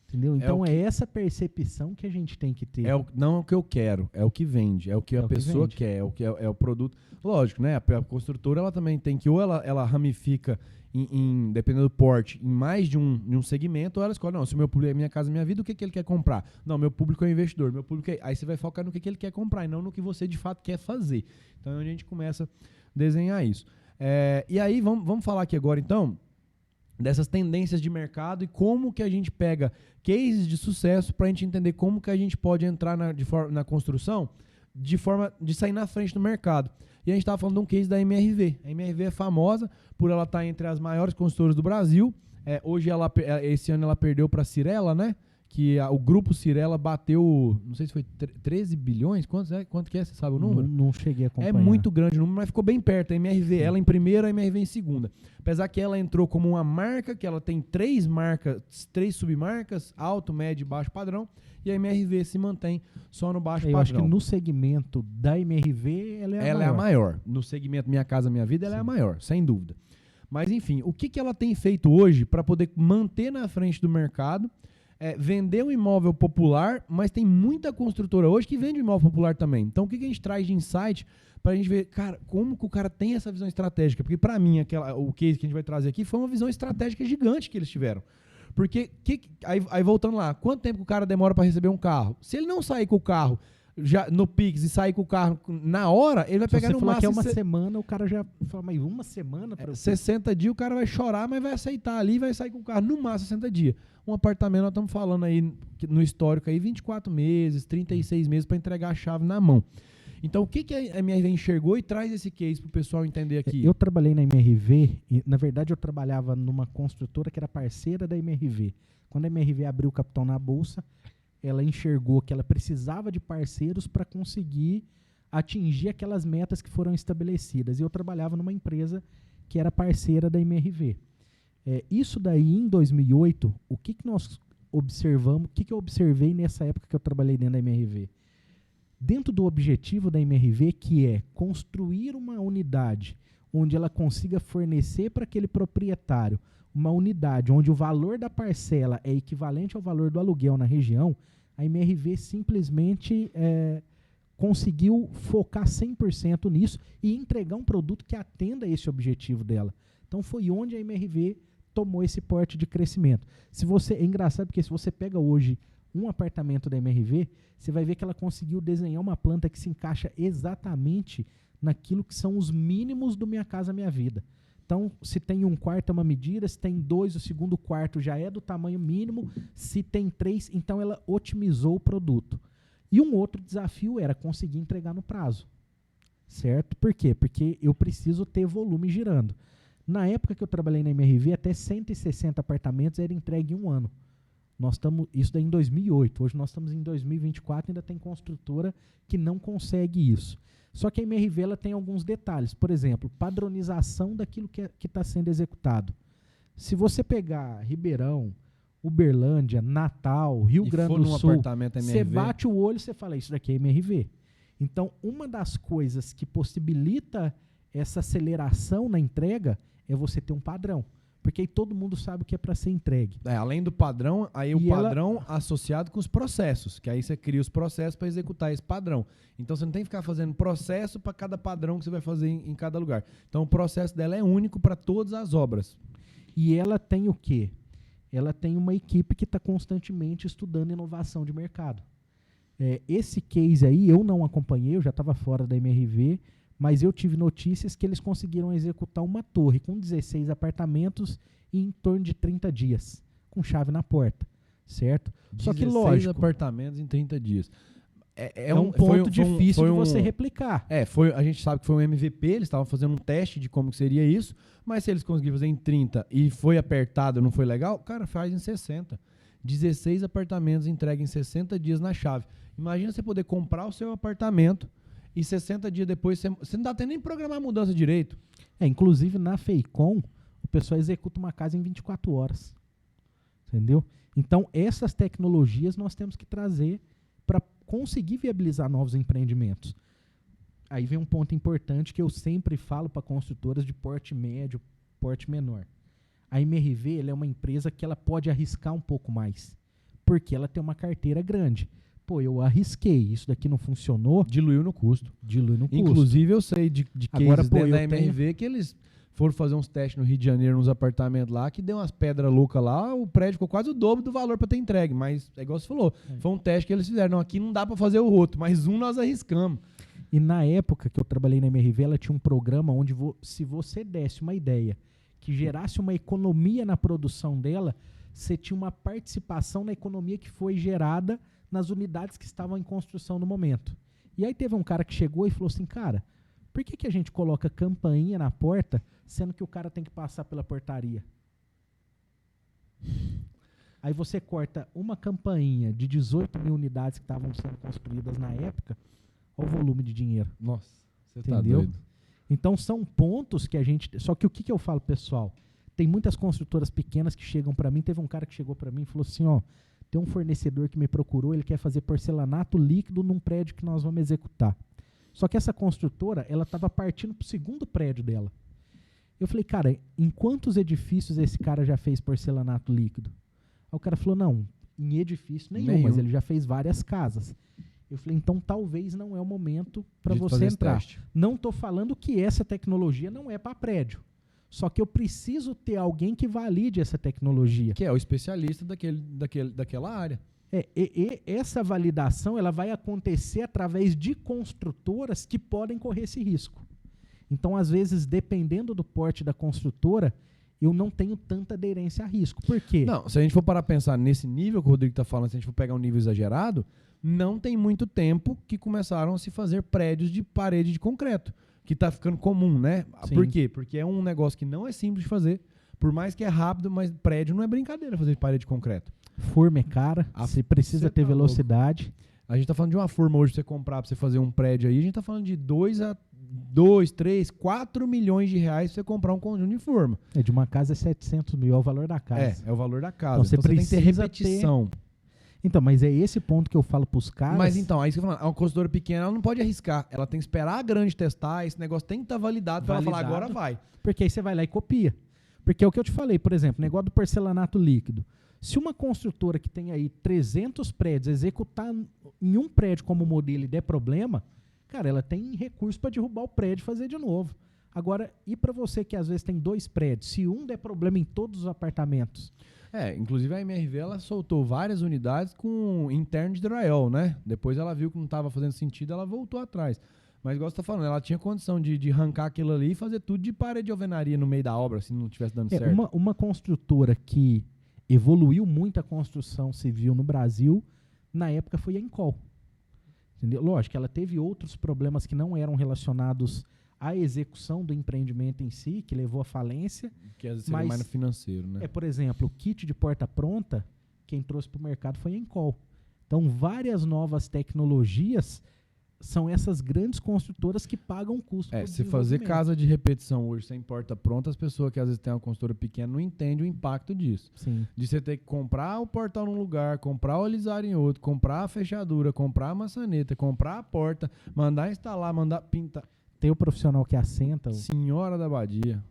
B: Entendeu? Então é essa percepção que a gente tem que ter.
A: Não é o que eu quero, é o que vende, é o que a pessoa quer, é o produto. Lógico, né? A construtora ela também tem que, ou ela ramifica, dependendo do porte, em mais de um segmento, ou ela escolhe, não, se o meu público é Minha Casa Minha Vida, o que ele quer comprar? Não, meu público é o investidor, meu público aí você vai focar no que ele quer comprar e não no que você de fato quer fazer. Então é onde a gente começa a desenhar isso. E aí vamos falar aqui agora então dessas tendências de mercado e como que a gente pega cases de sucesso para a gente entender como que a gente pode entrar na construção de forma de sair na frente do mercado. E a gente estava falando de um case da MRV. A MRV é famosa por ela estar entre as maiores construtoras do Brasil. Hoje, esse ano, ela perdeu para a Cyrela, né? Que o grupo Cyrela bateu, não sei se foi 13 bilhões, quanto que é, você sabe o número?
B: Não cheguei a acompanhar.
A: É muito grande o número, mas ficou bem perto. A MRV, ela em primeira, a MRV em segunda. Apesar que ela entrou como uma marca, que ela tem 3 submarcas, alto, médio e baixo padrão, e a MRV se mantém só no baixo padrão.
B: Eu acho que no segmento da MRV, ela é
A: a maior. No segmento Minha Casa Minha Vida, ela é a maior, sem dúvida. Mas enfim, o que ela tem feito hoje para poder manter na frente do mercado, vender um imóvel popular, mas tem muita construtora hoje que vende um imóvel popular também. Então, o que a gente traz de insight para a gente ver, cara, como que o cara tem essa visão estratégica? Porque, para mim, o case que a gente vai trazer aqui foi uma visão estratégica gigante que eles tiveram. Porque, aí voltando lá, quanto tempo que o cara demora para receber um carro? Se ele não sair com o carro já no Pix e sair com o carro na hora, ele vai pegar no máximo...
B: Se você falar que é uma semana, o cara já fala, mas uma semana?
A: 60 dias o cara vai chorar, mas vai aceitar ali e vai sair com o carro no máximo 60 dias. Um apartamento, nós estamos falando aí no histórico aí 24 meses, 36 meses para entregar a chave na mão. Então, o que a MRV enxergou e traz esse case para o pessoal entender aqui?
B: Eu trabalhei na MRV, e, na verdade eu trabalhava numa construtora que era parceira da MRV. Quando a MRV abriu o capital na Bolsa, ela enxergou que ela precisava de parceiros para conseguir atingir aquelas metas que foram estabelecidas. E eu trabalhava numa empresa que era parceira da MRV. Isso daí, em 2008, o que nós observamos, o que eu observei nessa época que eu trabalhei dentro da MRV? Dentro do objetivo da MRV, que é construir uma unidade onde ela consiga fornecer para aquele proprietário uma unidade onde o valor da parcela é equivalente ao valor do aluguel na região, a MRV simplesmente conseguiu focar 100% nisso e entregar um produto que atenda a esse objetivo dela. Então foi onde a MRV tomou esse porte de crescimento. É engraçado porque se você pega hoje um apartamento da MRV, você vai ver que ela conseguiu desenhar uma planta que se encaixa exatamente naquilo que são os mínimos do Minha Casa Minha Vida. Então, se tem um quarto é uma medida, se tem 2, o segundo quarto já é do tamanho mínimo, se tem 3, então ela otimizou o produto. E um outro desafio era conseguir entregar no prazo. Certo? Por quê? Porque eu preciso ter volume girando. Na época que eu trabalhei na MRV, até 160 apartamentos era entregue em um ano. Isso daí em 2008. Hoje nós estamos em 2024 e ainda tem construtora que não consegue isso. Só que a MRV ela tem alguns detalhes. Por exemplo, padronização daquilo que está sendo executado. Se você pegar Ribeirão, Uberlândia, Natal, Rio Grande do Sul, você bate o olho e você fala, isso daqui é MRV. Então, uma das coisas que possibilita essa aceleração na entrega é você ter um padrão. Porque aí todo mundo sabe o que é para ser entregue.
A: Além do padrão, aí o padrão associado com os processos, que aí você cria os processos para executar esse padrão. Então você não tem que ficar fazendo processo para cada padrão que você vai fazer em cada lugar. Então o processo dela é único para todas as obras.
B: E ela tem o quê? Ela tem uma equipe que está constantemente estudando inovação de mercado. Esse case aí eu não acompanhei, eu já estava fora da MRV, mas eu tive notícias que eles conseguiram executar uma torre com 16 apartamentos em torno de 30 dias, com chave na porta, certo? Só que, lógico... 16
A: apartamentos em 30 dias.
B: É um ponto difícil de você replicar.
A: A gente sabe que foi um MVP, eles estavam fazendo um teste de como que seria isso, mas se eles conseguiram fazer em 30 e foi apertado, não foi legal, cara, faz em 60. 16 apartamentos entreguem em 60 dias na chave. Imagina você poder comprar o seu apartamento e 60 dias depois você não dá até nem programar a mudança direito.
B: Inclusive na Feicom, o pessoal executa uma casa em 24 horas. Entendeu? Então, essas tecnologias nós temos que trazer para conseguir viabilizar novos empreendimentos. Aí vem um ponto importante que eu sempre falo para construtoras de porte médio, porte menor. A MRV ela é uma empresa que ela pode arriscar um pouco mais. porque ela tem uma carteira grande. Pô, eu arrisquei, isso daqui não funcionou.
A: Diluiu no custo.
B: Dilui no custo.
A: Inclusive, eu sei de
B: Agora,
A: cases
B: pô,
A: dentro da
B: eu
A: MRV que eles foram fazer uns testes no Rio de Janeiro, nos apartamentos lá, que deu umas pedras loucas lá, o prédio ficou quase o dobro do valor para ter entregue. Mas, é igual você falou, foi um teste que eles fizeram. Não, aqui não dá para fazer o outro, mas nós arriscamos.
B: E na época que eu trabalhei na MRV, ela tinha um programa onde se você desse uma ideia que gerasse uma economia na produção dela, você tinha uma participação na economia que foi gerada nas unidades que estavam em construção no momento. E aí teve um cara que chegou e falou assim, cara, por que a gente coloca campainha na porta, sendo que o cara tem que passar pela portaria? Aí você corta uma campainha de 18 mil unidades que estavam sendo construídas na época, olha o volume de dinheiro.
A: Nossa, você
B: entendeu?
A: tá doido.
B: Então são pontos que a gente... Só que o que eu falo, pessoal? Tem muitas construtoras pequenas que chegam para mim. Teve um cara que chegou para mim e falou assim, ó, tem um fornecedor que me procurou, ele quer fazer porcelanato líquido num prédio que nós vamos executar. Só que essa construtora, ela estava partindo para o segundo prédio dela. Eu falei, cara, em quantos edifícios esse cara já fez porcelanato líquido? Aí o cara falou, não, em edifício nenhum, mas ele já fez várias casas. Eu falei, então talvez não é o momento para você entrar. Não estou falando que essa tecnologia não é para prédio. Só que eu preciso ter alguém que valide essa tecnologia.
A: Que é o especialista daquela área.
B: E essa validação ela vai acontecer através de construtoras que podem correr esse risco. Então, às vezes, dependendo do porte da construtora, eu não tenho tanta aderência a risco. Por quê?
A: Não, se a gente for parar a pensar nesse nível que o Rodrigo está falando, se a gente for pegar um nível exagerado, não tem muito tempo que começaram a se fazer prédios de parede de concreto, que está ficando comum, né?
B: Sim.
A: Por quê? Porque é um negócio que não é simples de fazer, por mais que é rápido, mas prédio não é brincadeira fazer de parede de concreto.
B: Forma é cara, você precisa ter velocidade.
A: Louco. A gente está falando de uma forma hoje para você comprar, para você fazer um prédio aí, a gente está falando de 2, 3, 4 milhões de reais para você comprar um conjunto de forma.
B: De uma casa é 700 mil, é o valor da casa.
A: É o valor da casa.
B: Então você
A: tem que ter repetição.
B: Então, mas é esse ponto que eu falo para os caras.
A: Mas então, aí isso que eu falo, uma construtora pequena, ela não pode arriscar. Ela tem que esperar a grande testar, esse negócio tem que estar validado para ela falar, agora vai.
B: Porque aí você vai lá e copia. Porque é o que eu te falei, por exemplo, negócio do porcelanato líquido. Se uma construtora que tem aí 300 prédios executar em um prédio como modelo e der problema, cara, ela tem recurso para derrubar o prédio e fazer de novo. Agora, e para você que às vezes tem 2 prédios, se um der problema em todos os apartamentos?
A: Inclusive a MRV ela soltou várias unidades com interno de drywall, né? Depois ela viu que não estava fazendo sentido, ela voltou atrás. Mas igual você tá falando, ela tinha condição de arrancar aquilo ali e fazer tudo de parede de alvenaria no meio da obra, se não tivesse dando certo.
B: Uma construtora que evoluiu muito a construção civil no Brasil, na época foi a Encol. Entendeu? Lógico, ela teve outros problemas que não eram relacionados à execução do empreendimento em si, que levou à falência.
A: Que às vezes seria mais no financeiro, né?
B: Por exemplo, o kit de porta pronta, quem trouxe para o mercado foi a Encol. Então, várias novas tecnologias são essas grandes construtoras que pagam o custo.
A: Se fazer casa de repetição hoje sem porta pronta, as pessoas que às vezes têm uma construtora pequena não entendem o impacto disso.
B: Sim.
A: De você ter que comprar o portal num lugar, comprar o alisar em outro, comprar a fechadura, comprar a maçaneta, comprar a porta, mandar instalar, mandar pintar.
B: Tem o profissional que assenta.
A: Senhora da Abadia.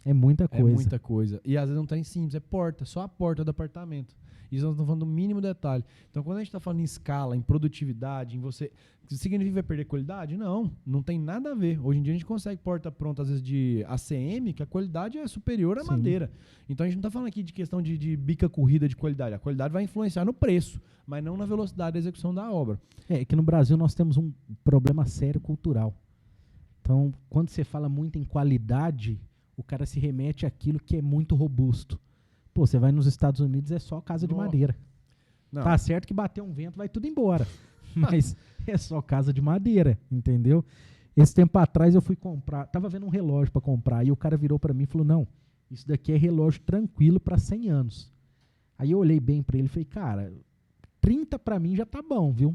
B: É muita coisa.
A: É muita coisa. E às vezes não tem simples, é porta, só a porta do apartamento. Isso nós estamos falando do mínimo detalhe. Então, quando a gente está falando em escala, em produtividade, em você... Significa que vai perder qualidade? Não tem nada a ver. Hoje em dia a gente consegue porta pronta, às vezes, de ACM, que a qualidade é superior à madeira. Então, a gente não está falando aqui de questão de bica corrida de qualidade. A qualidade vai influenciar no preço, mas não na velocidade da execução da obra.
B: É que no Brasil nós temos um problema sério cultural. Então, quando você fala muito em qualidade, o cara se remete àquilo que é muito robusto. Pô, você vai nos Estados Unidos, é só casa de madeira. Não. Tá certo que bater um vento vai tudo embora, mas é só casa de madeira, entendeu? Esse tempo atrás eu fui comprar, tava vendo um relógio para comprar, e o cara virou para mim e falou, não, isso daqui é relógio tranquilo para 100 anos. Aí eu olhei bem para ele e falei, cara, 30 para mim já tá bom, viu?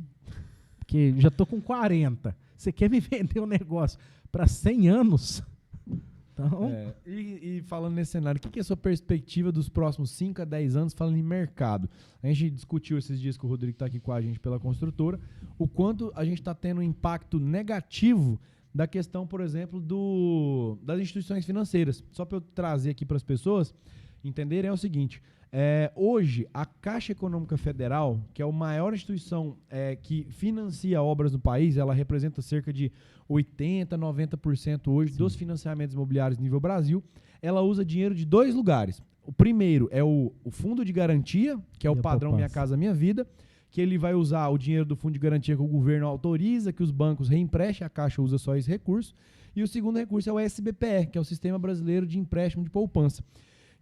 B: Porque já tô com 40. Você quer me vender um negócio para 100 anos? Então...
A: E falando nesse cenário, o que é a sua perspectiva dos próximos 5 a 10 anos falando em mercado? A gente discutiu esses dias que o Rodrigo está aqui com a gente pela construtora, o quanto a gente está tendo um impacto negativo da questão, por exemplo, das instituições financeiras. Só para eu trazer aqui para as pessoas entenderem, é o seguinte, Hoje, a Caixa Econômica Federal, que é a maior instituição que financia obras no país, ela representa cerca de 80%, 90% hoje dos financiamentos imobiliários nível Brasil, ela usa dinheiro de 2 lugares. O primeiro é o Fundo de Garantia, que é o padrão Minha Casa Minha Vida, que ele vai usar o dinheiro do Fundo de Garantia que o governo autoriza, que os bancos reemprestem, a Caixa usa só esse recurso. E o segundo recurso é o SBPE, que é o Sistema Brasileiro de Empréstimo de Poupança,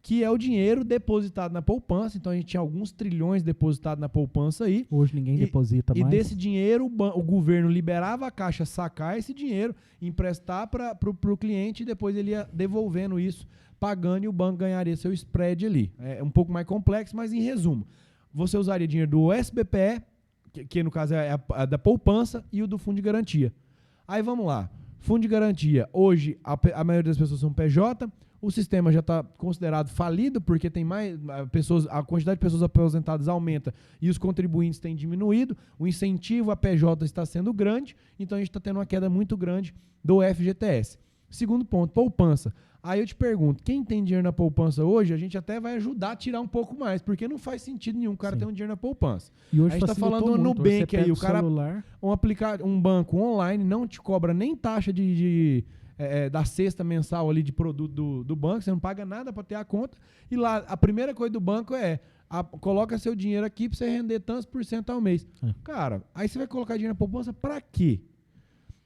A: que é o dinheiro depositado na poupança. Então a gente tinha alguns trilhões depositados na poupança aí.
B: Hoje ninguém deposita mais.
A: E desse dinheiro o governo liberava a Caixa sacar esse dinheiro, emprestar para o cliente e depois ele ia devolvendo isso, pagando, e o banco ganharia seu spread ali. É um pouco mais complexo, mas em resumo, você usaria dinheiro do SBPE, que no caso é a da poupança, e o do Fundo de Garantia. Aí vamos lá. Fundo de Garantia, hoje a maioria das pessoas são PJ, o sistema já está considerado falido porque tem mais pessoas, a quantidade de pessoas aposentadas aumenta e os contribuintes têm diminuído, o incentivo a PJ está sendo grande, então a gente está tendo uma queda muito grande do FGTS. Segundo ponto, poupança. Aí eu te pergunto, quem tem dinheiro na poupança hoje, a gente até vai ajudar a tirar um pouco mais, porque não faz sentido nenhum o cara ter um dinheiro na poupança.
B: E hoje
A: a gente está falando no Nubank aí, o cara, um banco online não te cobra nem taxa da cesta mensal ali de produto do banco, você não paga nada para ter a conta, e lá a primeira coisa do banco coloca seu dinheiro aqui para você render tantos % ao mês. Cara, aí você vai colocar dinheiro na poupança para quê?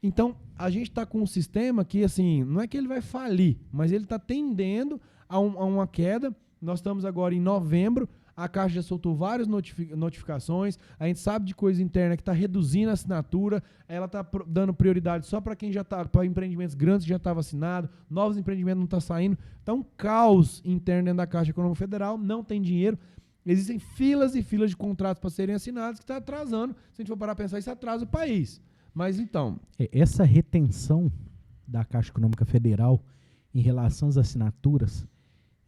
A: Então, a gente está com um sistema que, assim, não é que ele vai falir, mas ele está tendendo a uma queda. Nós estamos agora em novembro, a Caixa já soltou várias notificações, a gente sabe de coisa interna que está reduzindo a assinatura, ela está dando prioridade só para quem já está, para empreendimentos grandes que já está vacinado, novos empreendimentos não estão saindo. Então, caos interno dentro da Caixa Econômica Federal, não tem dinheiro. Existem filas e filas de contratos para serem assinados que está atrasando. Se a gente for parar a pensar, isso atrasa o país. Mas então...
B: Essa retenção da Caixa Econômica Federal em relação às assinaturas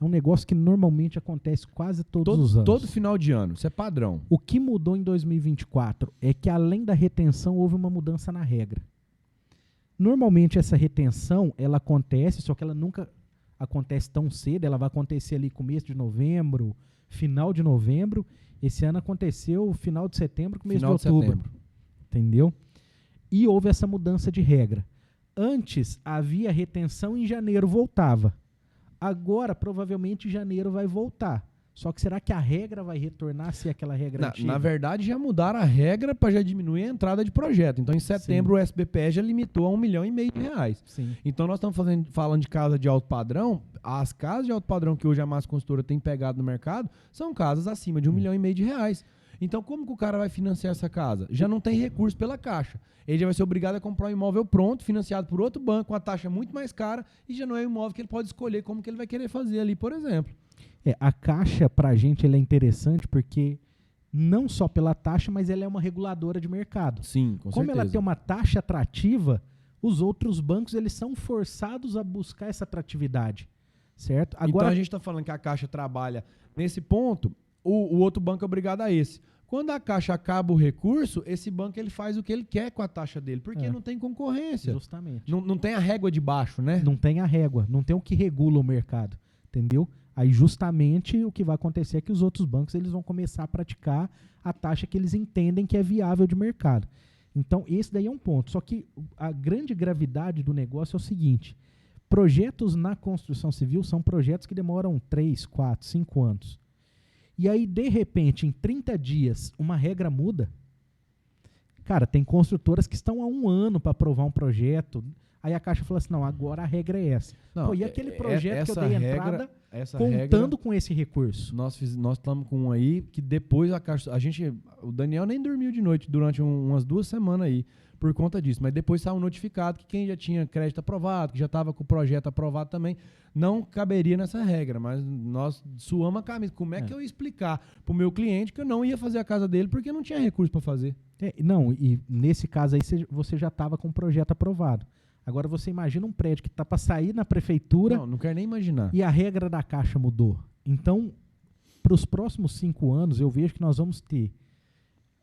B: é um negócio que normalmente acontece quase todos os anos.
A: Todo final de ano, isso é padrão.
B: O que mudou em 2024 é que, além da retenção, houve uma mudança na regra. Normalmente essa retenção, ela acontece, só que ela nunca acontece tão cedo, ela vai acontecer ali começo de novembro, final de novembro. Esse ano aconteceu final de setembro, começo de outubro. Entendeu? E houve essa mudança de regra. Antes, havia retenção em janeiro, voltava. Agora, provavelmente, janeiro vai voltar. Só que será que a regra vai retornar se aquela regra antiga?
A: Na verdade, já mudaram a regra para já diminuir a entrada de projeto. Então, em setembro, o SBPE já limitou a R$1,5 milhão.
B: Sim.
A: Então, nós estamos falando de casa de alto padrão. As casas de alto padrão que hoje a Massa Construtora tem pegado no mercado são casas acima de R$1,5 milhão. Então, como que o cara vai financiar essa casa? Já não tem recurso pela Caixa. Ele já vai ser obrigado a comprar um imóvel pronto, financiado por outro banco, com a taxa muito mais cara, e já não é um imóvel que ele pode escolher como que ele vai querer fazer ali, por exemplo.
B: A Caixa, pra gente, ela é interessante porque não só pela taxa, mas ela é uma reguladora de mercado.
A: Sim, com certeza.
B: Como ela tem uma taxa atrativa, os outros bancos eles são forçados a buscar essa atratividade, certo? Agora,
A: então a gente está falando que a Caixa trabalha nesse ponto, o outro banco é obrigado a esse. Quando a Caixa acaba o recurso, esse banco ele faz o que ele quer com a taxa dele, porque não tem concorrência.
B: Justamente.
A: Não tem a régua de baixo, né?
B: Não tem a régua, não tem o que regula o mercado, entendeu? Aí justamente o que vai acontecer é que os outros bancos eles vão começar a praticar a taxa que eles entendem que é viável de mercado. Então esse daí é um ponto. Só que a grande gravidade do negócio é o seguinte: projetos na construção civil são projetos que demoram 3, 4, 5 anos. E aí, de repente, em 30 dias, uma regra muda. Cara, tem construtoras que estão há 1 ano para aprovar um projeto. Aí a Caixa fala assim, não, agora a regra é essa.
A: Não,
B: pô, e aquele projeto que eu dei entrada contando com esse recurso?
A: Nós estamos com um aí que depois a Caixa... O Daniel nem dormiu de noite durante umas 2 semanas aí por conta disso. Mas depois saiu um notificado que quem já tinha crédito aprovado, que já estava com o projeto aprovado também, não caberia nessa regra. Mas nós suamos a camisa. Como é que eu ia explicar para o meu cliente que eu não ia fazer a casa dele porque não tinha recurso para fazer?
B: Não, e nesse caso aí você já estava com o projeto aprovado. Agora você imagina um prédio que está para sair na prefeitura.
A: Não quero nem imaginar.
B: E a regra da Caixa mudou. Então, para os próximos 5 anos, eu vejo que nós vamos ter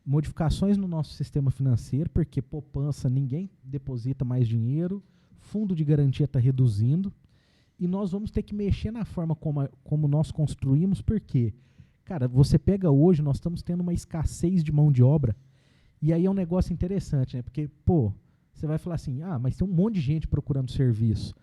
B: modificações no nosso sistema financeiro, porque poupança, ninguém deposita mais dinheiro, fundo de garantia está reduzindo, e nós vamos ter que mexer na forma como nós construímos, porque Cara, você pega hoje, nós estamos tendo uma escassez de mão de obra, e aí é um negócio interessante, né? Porque, pô, você vai falar assim, mas tem um monte de gente procurando serviço.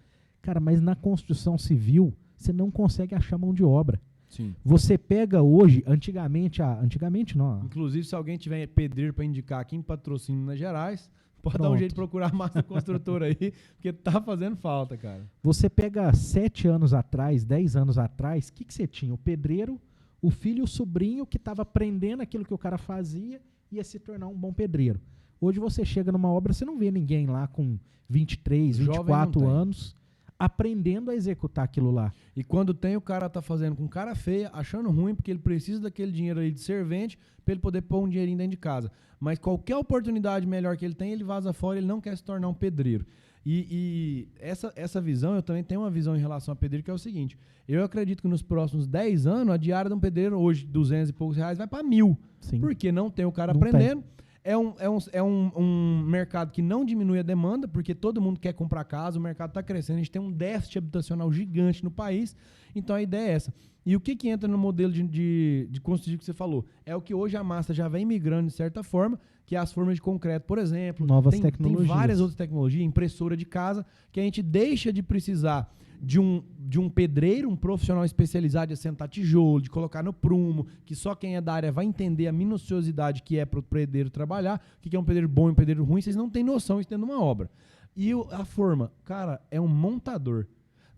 B: Cara, mas na construção civil, você não consegue achar mão de obra.
A: Sim.
B: Você pega hoje, antigamente não.
A: Inclusive, se alguém tiver pedreiro para indicar aqui em Patrocínio, Minas Gerais, pode dar um
B: Pronto.
A: jeito de procurar a massa construtora aí, porque tá fazendo falta, cara.
B: Você pega 7 anos atrás, 10 anos atrás, o que você tinha? O pedreiro, o filho e o sobrinho que estava aprendendo aquilo que o cara fazia e ia se tornar um bom pedreiro. Hoje você chega numa obra, você não vê ninguém lá com 23,
A: Jovem
B: 24
A: não tem.
B: anos aprendendo a executar aquilo lá.
A: E quando tem, o cara tá fazendo com cara feia, achando ruim, porque ele precisa daquele dinheiro ali de servente para ele poder pôr um dinheirinho dentro de casa. Mas qualquer oportunidade melhor que ele tem, ele vaza fora, ele não quer se tornar um pedreiro. E essa visão, eu também tenho uma visão em relação a pedreiro, que é o seguinte: eu acredito que nos próximos 10 anos, a diária de um pedreiro, hoje, 200 e poucos reais, vai para 1.000.
B: Sim.
A: Porque não tem o cara
B: Não
A: aprendendo. É um mercado que não diminui a demanda, porque todo mundo quer comprar casa, o mercado está crescendo, a gente tem um déficit habitacional gigante no país, então a ideia é essa. E o que entra no modelo de construção que você falou? É o que hoje a massa já vem migrando de certa forma, que é as formas de concreto, por exemplo.
B: Novas
A: Tem
B: tecnologias.
A: várias outras tecnologias, impressora de casa, que a gente deixa de precisar de um pedreiro, um profissional especializado de assentar tijolo, de colocar no prumo, que só quem é da área vai entender a minuciosidade que é para o pedreiro trabalhar, o que é um pedreiro bom e um pedreiro ruim, vocês não têm noção isso dentro de uma obra. E a forma, cara, é um montador.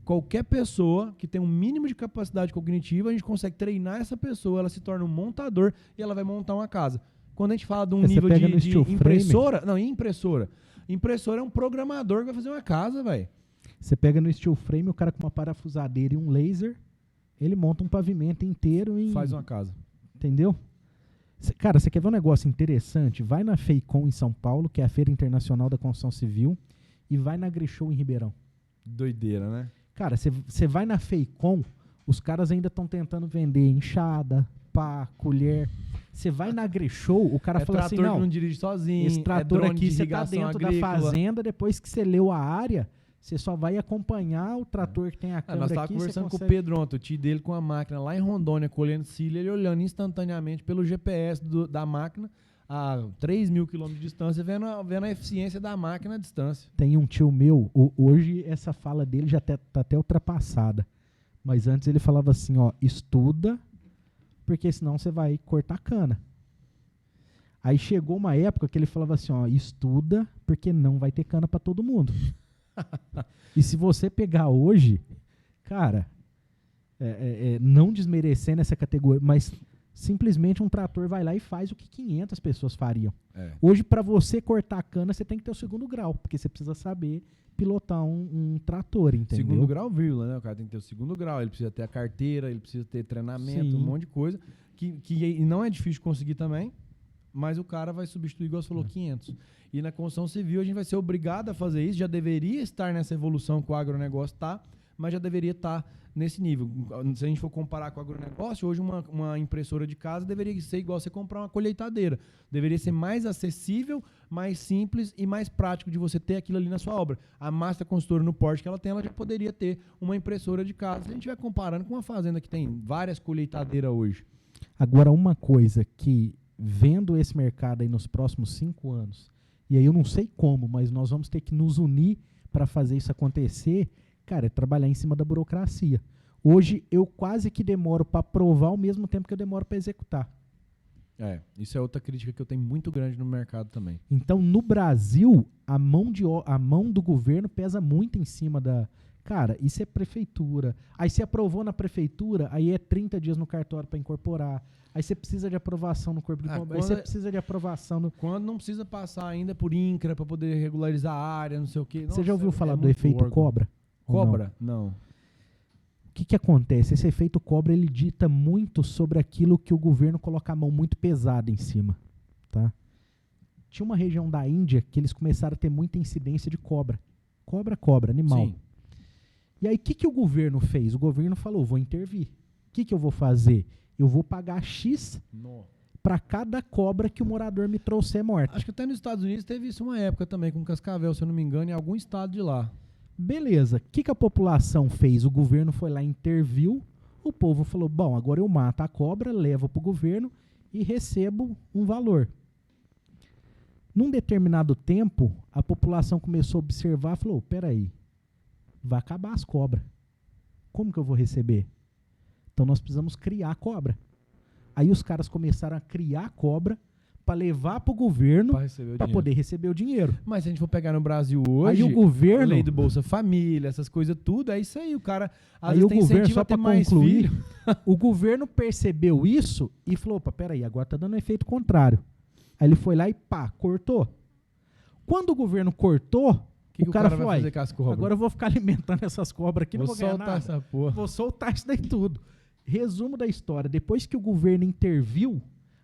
A: Qualquer pessoa que tem um mínimo de capacidade cognitiva, a gente consegue treinar essa pessoa, ela se torna um montador e ela vai montar uma casa. Quando a gente fala de um nível de impressora... Não, impressora. Impressora é um programador que vai fazer uma casa, velho.
B: Você pega no steel frame, o cara com uma parafusadeira e um laser, ele monta um pavimento inteiro e...
A: Faz uma casa.
B: Entendeu? Cara, você quer ver um negócio interessante? Vai na FEICOM em São Paulo, que é a Feira Internacional da Construção Civil, e vai na Grishow em Ribeirão.
A: Doideira, né?
B: Cara, você vai na FEICOM, os caras ainda estão tentando vender enxada, pá, colher. Você vai na Grishow, o cara fala assim,
A: trator que
B: não,
A: não dirige sozinho,
B: esse trator
A: drone
B: aqui
A: de
B: você tá
A: irrigação
B: dentro
A: agrícola.
B: da fazenda, depois que você leu a área, você só vai acompanhar o trator que tem a câmera
A: nós
B: aqui.
A: estávamos conversando
B: consegue...
A: com o Pedro ontem, o tio dele com a máquina lá em Rondônia, colhendo cílio, ele olhando instantaneamente pelo GPS da máquina a 3.000 km de distância, vendo a eficiência da máquina à distância.
B: Tem um tio meu, hoje essa fala dele já tá até ultrapassada, mas antes ele falava assim, ó, estuda, porque senão você vai cortar cana. Aí chegou uma época que ele falava assim, ó, estuda, porque não vai ter cana para todo mundo. E se você pegar hoje, cara, não desmerecendo essa categoria, mas simplesmente um trator vai lá e faz o que 500 pessoas fariam. Hoje, para você cortar a cana, você tem que ter o 2º grau, porque você precisa saber pilotar um trator, entendeu?
A: 2º grau, vírgula, né? O cara tem que ter o 2º grau, ele precisa ter a carteira, ele precisa ter treinamento,
B: Sim.
A: um monte de coisa, que não é difícil de conseguir também, mas o cara vai substituir, igual você falou, 500. E na construção civil a gente vai ser obrigado a fazer isso, já deveria estar nessa evolução que o agronegócio está, mas já deveria estar nesse nível. Se a gente for comparar com o agronegócio, hoje uma impressora de casa deveria ser igual você comprar uma colheitadeira. Deveria ser mais acessível, mais simples e mais prático de você ter aquilo ali na sua obra. A Master Construtora no porte que ela tem, ela já poderia ter uma impressora de casa. Se a gente estiver comparando com uma fazenda que tem várias colheitadeiras hoje.
B: Agora, uma coisa que, vendo esse mercado aí nos próximos 5 anos, e aí eu não sei como, mas nós vamos ter que nos unir para fazer isso acontecer, cara, é trabalhar em cima da burocracia. Hoje eu quase que demoro para aprovar ao mesmo tempo que eu demoro para executar.
A: Isso é outra crítica que eu tenho muito grande no mercado também.
B: Então, no Brasil, a mão do governo pesa muito em cima da... Cara, isso é prefeitura. Aí você aprovou na prefeitura, aí é 30 dias no cartório para incorporar. Aí você precisa de aprovação no corpo de bombeiro. Aí você precisa de aprovação no...
A: Quando não precisa passar ainda por INCRA para poder regularizar a área, não sei o quê.
B: Você já ouviu falar do efeito
A: órgão.
B: cobra?
A: Cobra? Não.
B: O que acontece? Esse efeito cobra, ele dita muito sobre aquilo que o governo coloca a mão muito pesada em cima. Tá? Tinha uma região da Índia que eles começaram a ter muita incidência de cobra. Cobra, animal.
A: Sim.
B: E aí, o que o governo fez? O governo falou, vou intervir. O que eu vou fazer? Eu vou pagar X para cada cobra que o morador me trouxer morta.
A: Acho que até nos Estados Unidos teve isso uma época também, com Cascavel, se eu não me engano, em algum estado de lá.
B: Beleza. O que a população fez? O governo foi lá, interviu, O povo falou, bom, agora eu mato a cobra, levo para o governo e recebo um valor. Num determinado tempo, a população começou a observar e falou, peraí, vai acabar as cobras. Como que eu vou receber? Então nós precisamos criar cobra. Aí os caras começaram a criar cobra para levar para o governo para poder receber o dinheiro.
A: Mas se a gente for pegar no Brasil hoje,
B: aí o governo,
A: a lei do Bolsa Família, essas coisas tudo, é isso aí. O cara às
B: aí
A: vezes
B: o
A: tem
B: governo,
A: incentivo
B: só
A: a ter
B: para
A: mais
B: concluir,
A: filho.
B: o governo percebeu isso e falou, opa, peraí, agora tá dando um efeito contrário. Aí ele foi lá e pá, cortou. Quando o governo cortou, o cara falou,
A: vai fazer com as cobras?
B: Agora eu vou ficar alimentando essas cobras aqui, não vou ganhar
A: soltar
B: nada.
A: essa porra.
B: Vou soltar isso daí tudo. Resumo da história, depois que o governo interviu,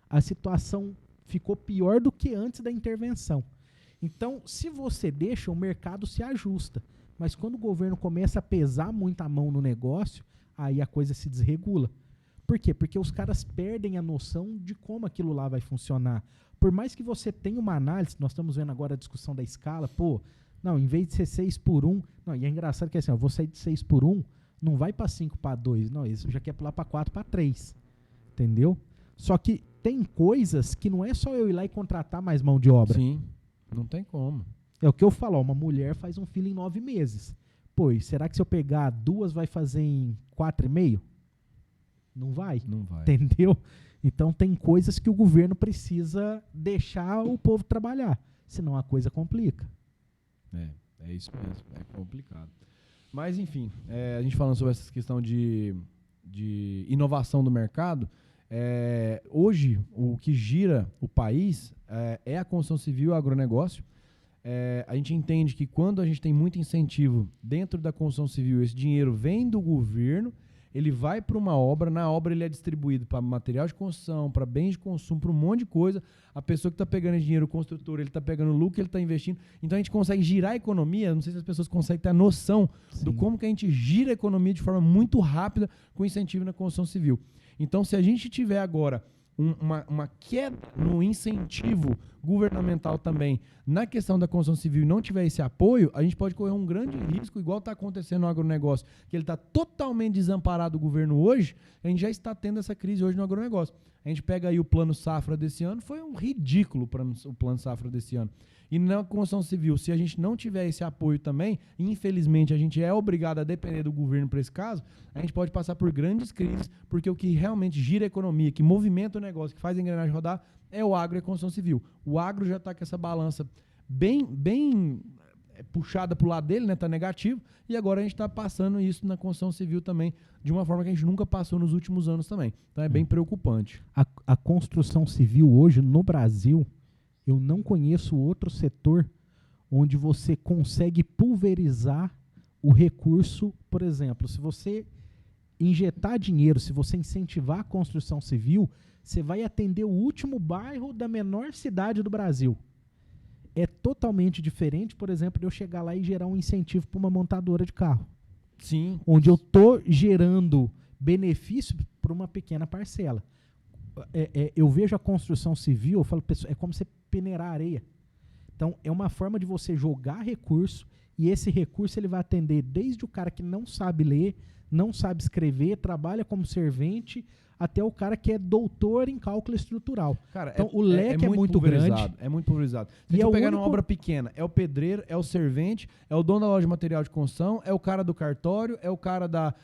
B: a situação ficou pior do que antes da intervenção. Então, se você deixa, o mercado se ajusta. Mas quando o governo começa a pesar muito a mão no negócio, aí a coisa se desregula. Por quê? Porque os caras perdem a noção de como aquilo lá vai funcionar. Por mais que você tenha uma análise, nós estamos vendo agora a discussão da escala, não, em vez de ser 6/1, não, e é engraçado que assim, eu vou sair de 6/1, não vai para 5/2, não, isso já quer pular para 4/3, entendeu? Só que tem coisas que não é só eu ir lá e contratar mais mão de obra.
A: Sim, não tem como.
B: É o que eu falo, uma mulher faz um filho em 9 meses. Pois, será que se eu pegar 2 vai fazer em 4,5? Não vai.
A: Não vai.
B: Entendeu? Então tem coisas que o governo precisa deixar o povo trabalhar, senão a coisa complica.
A: É isso mesmo, é complicado. Mas enfim, a gente falando sobre essa questão de inovação do mercado, hoje o que gira o país é a construção civil e o agronegócio. A gente entende que quando a gente tem muito incentivo dentro da construção civil, esse dinheiro vem do governo, ele vai para uma obra, na obra ele é distribuído para material de construção, para bens de consumo, para um monte de coisa. A pessoa que está pegando esse dinheiro, o construtor, ele está pegando o lucro, ele está investindo. Então a gente consegue girar a economia, não sei se as pessoas conseguem ter a noção do como que a gente gira a economia de forma muito rápida com incentivo na construção civil. Então se a gente tiver agora uma queda no incentivo governamental também na questão da construção civil e não tiver esse apoio, a gente pode correr um grande risco, igual está acontecendo no agronegócio, que ele está totalmente desamparado do governo hoje, a gente já está tendo essa crise hoje no agronegócio. A gente pega aí o plano safra desse ano, foi um ridículo o plano safra desse ano. E na construção civil, se a gente não tiver esse apoio também, infelizmente a gente é obrigado a depender do governo para esse caso, a gente pode passar por grandes crises, porque o que realmente gira a economia, que movimenta o negócio, que faz a engrenagem rodar, é o agro e a construção civil. O agro já está com essa balança bem puxada para o lado dele, né? Está negativo, e agora a gente está passando isso na construção civil também, de uma forma que a gente nunca passou nos últimos anos também. Então é bem preocupante.
B: A construção civil hoje no Brasil, eu não conheço outro setor onde você consegue pulverizar o recurso. Por exemplo, se você injetar dinheiro, se você incentivar a construção civil, você vai atender o último bairro da menor cidade do Brasil. É totalmente diferente, por exemplo, de eu chegar lá e gerar um incentivo para uma montadora de carro.
A: Sim.
B: Onde eu estou gerando benefício para uma pequena parcela. Eu vejo a construção civil, eu falo, pessoal, é como você peneirar areia. Então, é uma forma de você jogar recurso, e esse recurso ele vai atender desde o cara que não sabe ler, não sabe escrever, trabalha como servente, até o cara que é doutor em cálculo estrutural.
A: Cara,
B: então, o leque é muito grande.
A: É muito pulverizado. Se
B: E
A: eu pegar uma obra pequena, é o pedreiro, é o servente, é o dono da loja de material de construção, é o cara do cartório, é o cara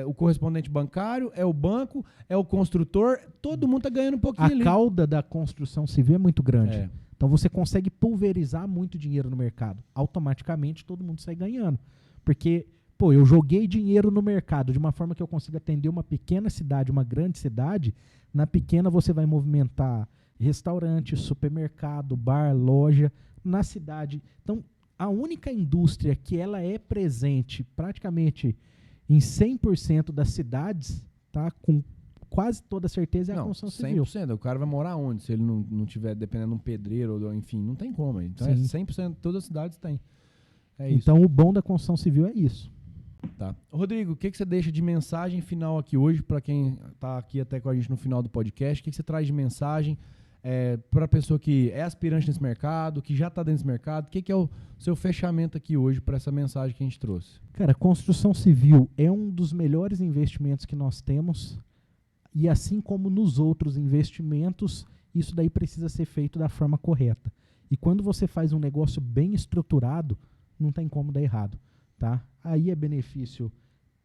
A: o correspondente bancário, é o banco, é o construtor, todo mundo tá ganhando um pouquinho ali.
B: A cauda da construção civil é muito grande. Então você consegue pulverizar muito dinheiro no mercado. Automaticamente todo mundo sai ganhando. Porque, eu joguei dinheiro no mercado de uma forma que eu consiga atender uma pequena cidade, uma grande cidade. Na pequena você vai movimentar restaurante, supermercado, bar, loja. Na cidade. Então, a única indústria que ela é presente praticamente em 100% das cidades, tá? Com quase toda certeza é a construção civil.
A: 100%. O cara vai morar onde? Se ele não tiver dependendo de um pedreiro, enfim, não tem como. Então, 100% de todas as cidades tem. É isso.
B: Então, o bom da construção civil é isso.
A: Tá. Rodrigo, o que você deixa de mensagem final aqui hoje para quem está aqui até com a gente no final do podcast? O que você traz de mensagem para a pessoa que é aspirante nesse mercado, que já está dentro desse mercado, o que é o seu fechamento aqui hoje para essa mensagem que a gente trouxe?
B: Cara, construção civil é um dos melhores investimentos que nós temos e assim como nos outros investimentos, isso daí precisa ser feito da forma correta. E quando você faz um negócio bem estruturado, não tem como dar errado, tá? Aí é benefício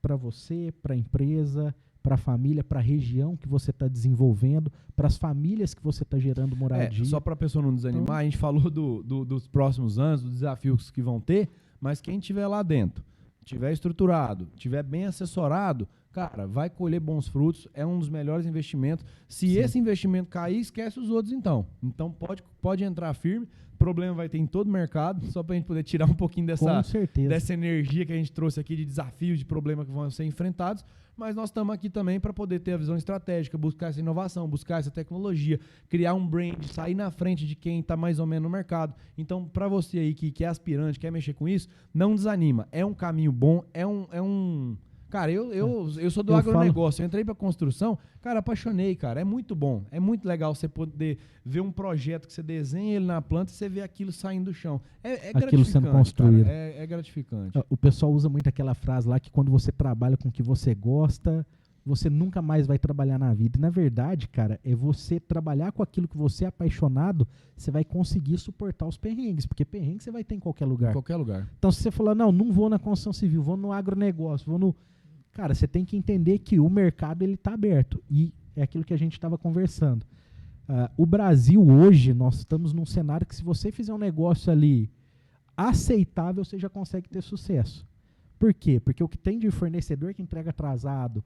B: para você, para a empresa, para a família, para a região que você está desenvolvendo, para as famílias que você está gerando moradia.
A: Só para a pessoa não desanimar, então, a gente falou dos próximos anos, dos desafios que vão ter, mas quem estiver lá dentro, estiver estruturado, estiver bem assessorado, cara, vai colher bons frutos, é um dos melhores investimentos. Se esse investimento cair, esquece os outros então. Então pode entrar firme, problema vai ter em todo o mercado, só para a gente poder tirar um pouquinho dessa energia que a gente trouxe aqui de desafios, de problemas que vão ser enfrentados, mas nós estamos aqui também para poder ter a visão estratégica, buscar essa inovação, buscar essa tecnologia, criar um brand, sair na frente de quem está mais ou menos no mercado. Então, para você aí que é aspirante, quer mexer com isso, não desanima. É um caminho bom, é um Cara, eu sou do agronegócio, eu entrei pra construção, cara, apaixonei, cara, é muito bom, é muito legal você poder ver um projeto que você desenha ele na planta e você vê aquilo saindo do chão. É
B: aquilo sendo construído.
A: Cara, é gratificante.
B: O pessoal usa muito aquela frase lá que quando você trabalha com o que você gosta, você nunca mais vai trabalhar na vida. E, na verdade, cara, é você trabalhar com aquilo que você é apaixonado, você vai conseguir suportar os perrengues, porque perrengue você vai ter em qualquer lugar.
A: Em qualquer lugar.
B: Então, se você falar, não vou na construção civil, vou no agronegócio, vou no... Cara, você tem que entender que o mercado ele está aberto. E é aquilo que a gente estava conversando. O Brasil hoje, nós estamos num cenário que se você fizer um negócio ali aceitável, você já consegue ter sucesso. Por quê? Porque o que tem de fornecedor que entrega atrasado,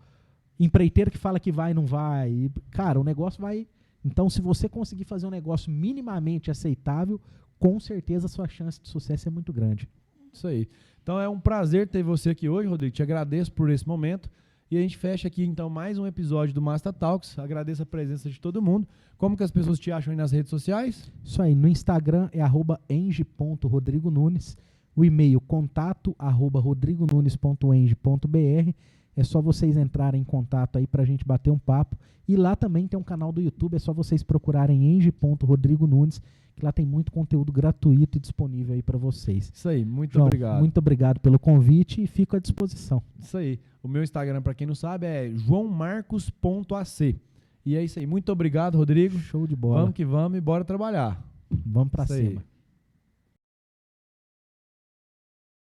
B: empreiteiro que fala que vai e não vai, e, cara, o negócio vai... Então, se você conseguir fazer um negócio minimamente aceitável, com certeza a sua chance de sucesso é muito grande.
A: Isso aí. Então é um prazer ter você aqui hoje, Rodrigo. Te agradeço por esse momento. E a gente fecha aqui, então, mais um episódio do Master Talks. Agradeço a presença de todo mundo. Como que as pessoas te acham aí nas redes sociais?
B: Isso aí. No Instagram é @eng.rodrigonunes. O e-mail contato@rodrigonunes.eng.br. É só vocês entrarem em contato aí pra gente bater um papo. E lá também tem um canal do YouTube. É só vocês procurarem eng.rodrigonunes, que lá tem muito conteúdo gratuito e disponível aí para vocês.
A: Isso aí, muito
B: João,
A: obrigado.
B: Muito obrigado pelo convite e fico à disposição.
A: Isso aí. O meu Instagram, para quem não sabe, é joãomarcos.ac. E é isso aí. Muito obrigado, Rodrigo.
B: Show de bola.
A: Vamos que vamos e bora trabalhar.
B: Vamos para cima.